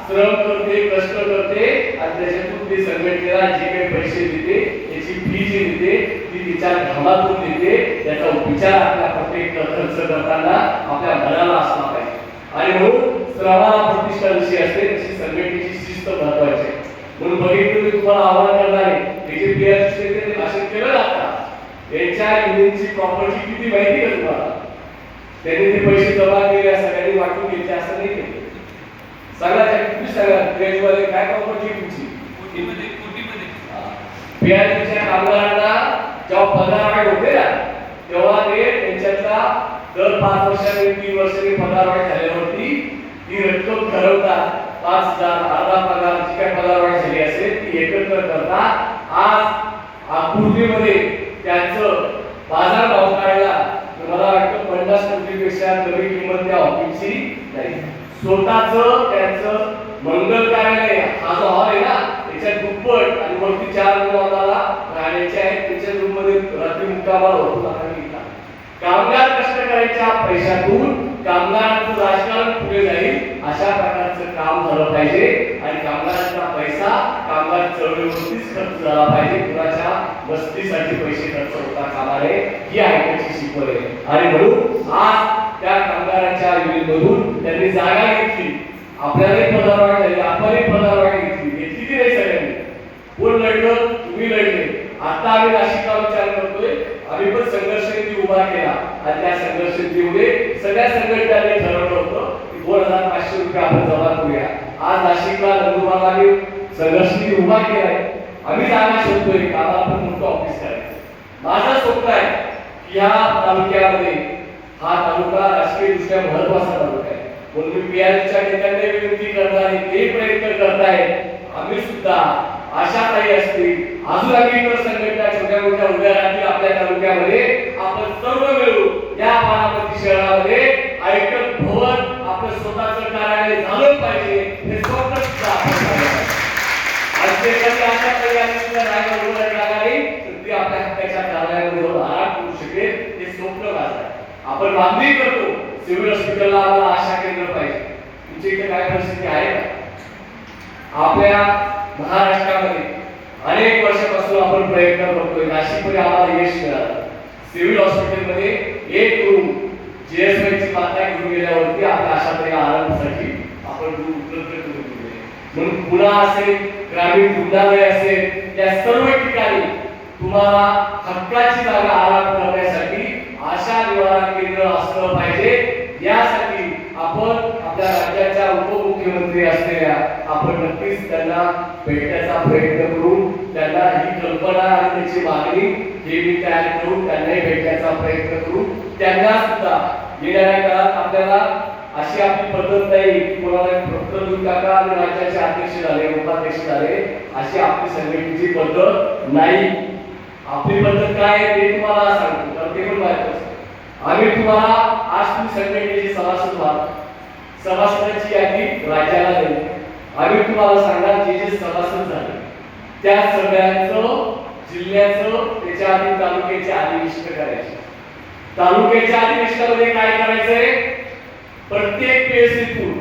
श्रम करते, कष्ट करते आणि त्याच्यातून ती संघटनेला जे काही पैसे देते, त्याची फी जी देते ती तिच्या घामातून देते. त्याचा विचार आपल्या प्रत्येक खर्च करताना आपल्या मनाला असला पाहिजे. आणि म्हणून श्रमाला प्रतिष्ठा जशी असते तशी संघटनेची शिस्त महत्वाची आहे. म्हणून बघितलं मी तुम्हाला आव्हान करणार आहे, त्याचे पीआरचे भाषण केलं जातं. यांच्या युनियनची प्रॉपर्टी किती माहिती का तुम्हाला? त्यांनी ते पैसे जमा केले, सगळ्यांनी वाटून घ्यायचे असं नाही केलं. सगळ्याच्या तुम्ही सांगा ट्रेजमध्ये काय प्रॉपर्टी तुमची? पीआरच्या कामगारांना जेव्हा पगार वाढ होते ना, तेव्हा ते त्यांच्यातला दर 5 वर्षांनी 3 वर्षांनी पगार वाढ झाल्यावरती ती रक्कम ठरवतात. 5,000 अर्धा पगार जी काय पगार वाढ झाली असेल ती एकत्र करतात. आज आकृतीमध्ये त्यांचं बाजार भाव काढला तर मला वाटतं 50 कोटीपेक्षा कमी किंमत त्या ऑफिसची नाही. स्वतःचं त्यांचं मंगल कार्यालय हा जो हॉल आहे ना, त्याच्यात दुप्पट आणि वरती 4 रूम आम्हाला राहण्याचे आहेत. त्याच्या रूम मध्ये रात्री मुक्कामाला होतो आपण घेतला. कामगार कष्टकऱ्यांच्या पैशातून कामगारांचं राजकारण पुढे जाईल अशा प्रकारचं काम झालं पाहिजे. आणि कामगारांचा पैसा कामगार चळवळीवरतीच खर्च झाला पाहिजे, कुणाच्या मस्तीसाठी पैसे खर्च होता कामा नये, ही आयकटची शिकवण आहे. आणि म्हणून आज त्या कामगारांच्या युनियनमधून त्यांनी जागा घेतली. आपल्यालाही पगारवाढ झाली, आपणही पगारवाढ घेतली की नाही सगळ्यांनी? कोण लढलं? तुम्ही लढले. आता आम्ही नाशिकला विचार करतोय, आम्ही पण संघर्ष समिती उभा केला आणि त्या संघर्ष समितीमध्ये सगळ्या संघटनांनी ठरवलं होतं की 2,500 रुपये आपण जमा करूया. आज नाशिकला नंदुरबारला आम्ही संघर्ष समिती उभा केलाय. आम्ही जागा शोधतोय, आम्हाला पण मोठं ऑफिस करायचं. माझं स्वप्न आहे की ह्या तालुक्यामध्ये, हा तालुका राजकीय दृष्ट्या महत्वाचा तालुका आहे. म्हणून मी पीआरच्या नेत्यांना विनंती करणार आहे, ते प्रयत्न करतायत. आम्ही सुद्धा आशा काही असतील, अजून आम्ही इतर संघटना छोट्या मोठ्या उभ्या राहतील आपल्या तालुक्यामध्ये. आपण सर्व मिळून या बारामती शहरामध्ये आयकट भवन आपलं स्वतःचं कार्यालय झालं पाहिजे हे स्वप्न सुद्धा आपण पाहिजे. आज ते कधी अशा पर्यायाला राहायला उभं राहणार नाही तर ती आपल्या हक्काच्या कार्यालयामध्ये जाऊन आराम करू शकेल, हे स्वप्न माझं आहे. आपण मागणी करतो सिव्हिल हॉस्पिटलला आम्हाला आशा केंद्र पाहिजे. तुमच्या इथे काय परिस्थिती आहे का? आपल्या महाराष्ट्रामध्ये अनेक वर्षापासून आपण प्रयत्न करतोय. नाशिकमध्ये आम्हाला यश मिळालं. सिव्हिल हॉस्पिटलमध्ये एक रूम जीएसवायची माता घेऊन गेल्यावरती आपल्या आशाताईला आरामासाठी आपण रूम उपलब्ध करून दिले. म्हणून पुणा असेल, ग्रामीण रुग्णालय असेल, या त्या सर्व ठिकाणी तुम्हाला हक्काची जागा आराम करण्यासाठी आशा निवारण केंद्र असलं पाहिजे। यासाठी आपण आपल्या राज्याच्या उपमुख्यमंत्री असलेल्या आपण नक्कीच त्यांना भेटण्याचा प्रयत्न करू। त्यांना ही कल्पना आणि त्याची मागणी हे मी तयार करून त्यांनाही भेटण्याचा प्रयत्न करू। त्यांना सुद्धा येणाऱ्या काळात आपल्याला अशी आपली पद्धत नाही की कोणाला फक्त दूध टाका आणि राज्याचे अध्यक्ष झाले उपाध्यक्ष झाले अशी आपली संघटनेची पद्धत नाही। आपली पद्धत काय आहे ते तुम्हाला सांगतो, तर ते पण माहित असतं। आम्ही तुम्हाला आज तुम्ही संघटनेचे सभासद व्हा, सभासदांची यादी राज्याला देऊ। आम्ही तुम्हाला सांगणार जे जे सभासद झाले त्या सगळ्यांचं जिल्ह्याचं त्याच्या आधी तालुक्याचे अधिवेशन करायचे। तालुक्याच्या अधिवेशनामध्ये काय करायचंय, प्रत्येक पीएससीतून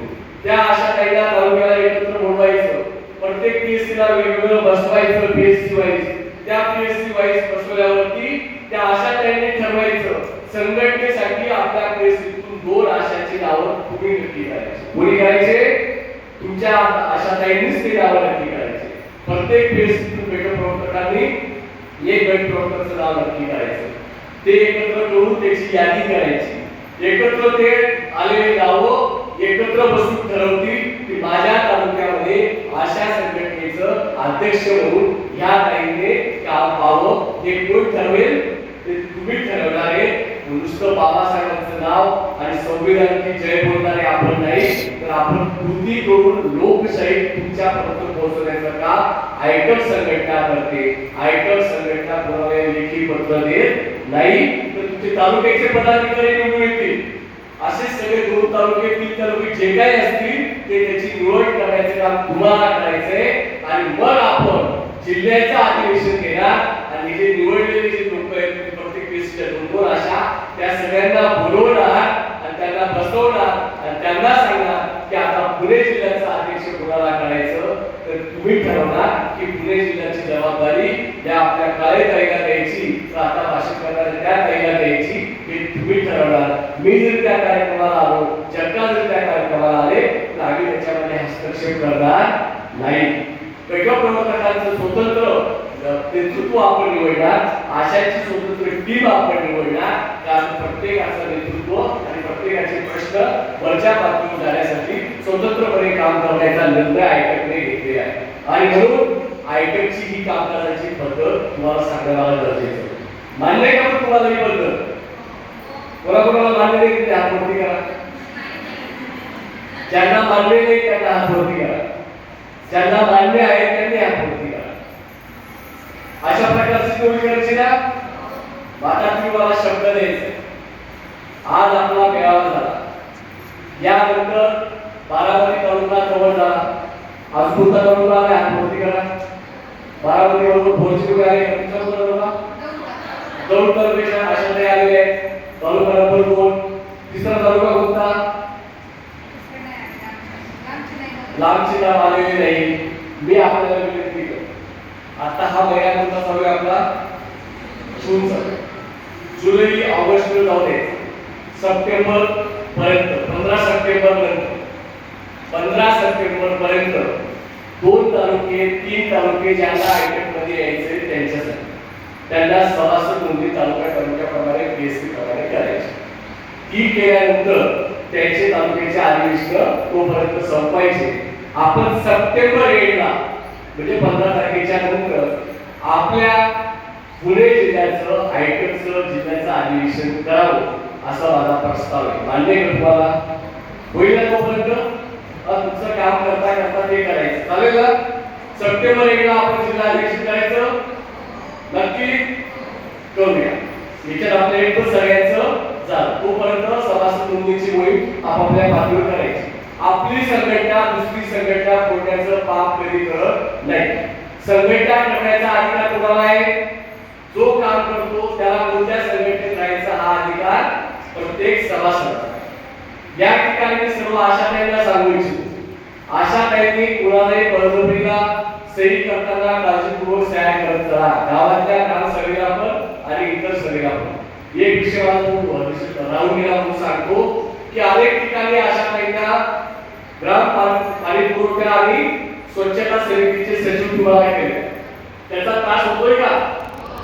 त्या अशा काही तालुक्याला एकत्र बोलवायचं, प्रत्येक पीएससीला वेगवेगळं बसवायचं, पीएससी वाईज त्या पीएससी वाईज बसवल्यावरती त्या आशा त्यांनी ठरवायचं संघटनेसाठी आपल्या पीएससीतून 2 आशाची नावं तुम्ही नक्की करायची। कोणी करायचे? तुमच्या आशा ताईंनीच ते नावं नक्की करायचे। प्रत्येक पीएससीतून गट प्रवर्तकांनी एक गट प्रवर्तकाचं नाव नक्की करायचं, ते एकत्र करून त्याची यादी करायची। एकत्र ते आलेले नावं एकत्र बसून ठरवतील की माझ्या तालुक्यामध्ये अशा संघटनेचं अध्यक्ष म्हणून ह्या ताईने काम पाहावं। हे कोण ठरवेल? ते तुम्ही ठरवणार आहे। नुसतं बाबासाहेबांचं नाव आणि संविधानाची जय बोलणारे आपण नाही, तर आपण कृती करून लोकशाही तुमच्यापर्यंत पोहोचवण्याचं काम आयटक संघटना करते। आयटक संघटना कोणाला लेखी पत्र देत नाही, तर तुमचे तालुक्याचे पदाधिकारी निवडून येतील। असे सगळे 2 तालुके 3 तालुके जे काही असतील ते त्याची निवड करण्याचे काम तुम्हाला करायचंय आणि मग आपण जिल्ह्याचं अधिवेशन घेणार आणि जे निवडलेले जे लोक आहेत प्रत्येक पीएससीच्या 2-2 अशा त्या सगळ्यांना बोलवणार आणि त्यांना बसवणार आणि त्यांना सांगणार की आता पुणे जिल्ह्याचा अध्यक्ष कोणाला करायचं, तर तुम्ही ठरवणार की पुणे जिल्ह्याची जबाबदारी या आपल्या कार्यताईला द्यायची तर आता भाषण करणाऱ्या त्या ताईला द्यायची हे तुम्ही ठरवणार। मी जर त्या कार्यक्रमाला आलो, जगता जर त्या कार्यक्रमाला आले तर आम्ही त्याच्यामध्ये हस्तक्षेप करणार नाही। गट प्रवर्तकांचं स्वतंत्र नेतृत्व आपण निवडणार, आशाची स्वतंत्र टीम आपण निवडणार, कारण प्रत्येकाचं नेतृत्व आणि प्रत्येकाचे प्रश्न वरच्या पातळीवर जाण्यासाठी स्वतंत्रपणे काम करण्याचा निर्णय आयटकने घेतलेला आहे। आणि म्हणून आयटकची ही कामकाजाची पद्धत तुम्हाला सांगणं गरजेचं आहे। मान्य आहे का तुम्हाला ही पद्धत? कोणाकोणाला मान्य नाही ते हातवरती करा, ज्यांना मान्य नाही त्यांना हातवरती करा, ज्यांना मान्य आहे त्यांनी हातवरती करा। अशा प्रकारची तुम्ही करायची ना। आता तुम्ही मला शब्द द्यायचे, आज आपला मेळावा झाला, यानंतर बारामती तालुका कव्हर झाला, आज कोणता तालुका आला हातवरती करा। बारामती बरोबर भोरची आले, तुमचा तालुका दौंड तालुक्याच्या अशा काही आलेले आहेत, तालुका नंबर 2। तिसरा तालुका कोणता? लांबची नाव आलेली नाही। मी आपल्याला विनंती करतो, आता हा महिना कोणता चालू आहे आपला? जून चालू आहे। जुलै ऑगस्ट जाऊ दे, सप्टेंबर पर्यंत 15 सप्टेंबर नंतर 15 सप्टेंबर पर्यंत 2 तालुके 3 तालुके ज्यांना आयटक मध्ये यायचे त्यांच्यासाठी त्यांना सभासद नोंदणी तालुक्याप्रमाणे पीएससी प्रमाणे करायची। ती केल्यानंतर त्यांचे तालुक्याचे अधिवेशन तोपर्यंत संपवायचे। आपण सप्टेंबर 8 ला म्हणजे 15 तारखेच्या नंतर आपल्या पुणे जिल्ह्याचं आयटकचं जिल्ह्याचं अधिवेशन करावं असा माझा प्रस्ताव आहे। मान्य आहे तुम्हाला? होईल ना तोपर्यंत तुमचं काम करता करता ते करायचं, चालेल ना? सप्टेंबर 1 ला आपण जिल्हा अधिवेशन करायचं, नक्की करूया। याच्यात आपल्या एकच सगळ्यांचं झालं, तोपर्यंत सभासद नोंदणीची मोहीम आपापल्या पातळीवर करायची। आपली संघटना दुसरी संघटना फोडण्याचं पाप कधी करत नाही। संघटना करण्याचा अधिकार कोणाला आहे? जो काम करतो त्याला कोणत्या संघटनेत राहायचा हा अधिकार प्रत्येक सभासदाला। या ठिकाणी मी सर्व आशाताईंना सांगू इच्छितो, आशाताईंनी कुणालाही बळजबरीला सही करताना काळजीपूर्वक सह्या करत राहा, गावातल्या ग्रामसभेला पण आणि इतर सभेला पण। एक विषय मला राहून गेला म्हणून सांगतो की अनेक ठिकाणी आशाताईंना ग्राम पाणी पुरवठा आणि स्वच्छता समितीचे सचिव तुम्हाला केले, त्याचा त्रास होतोय का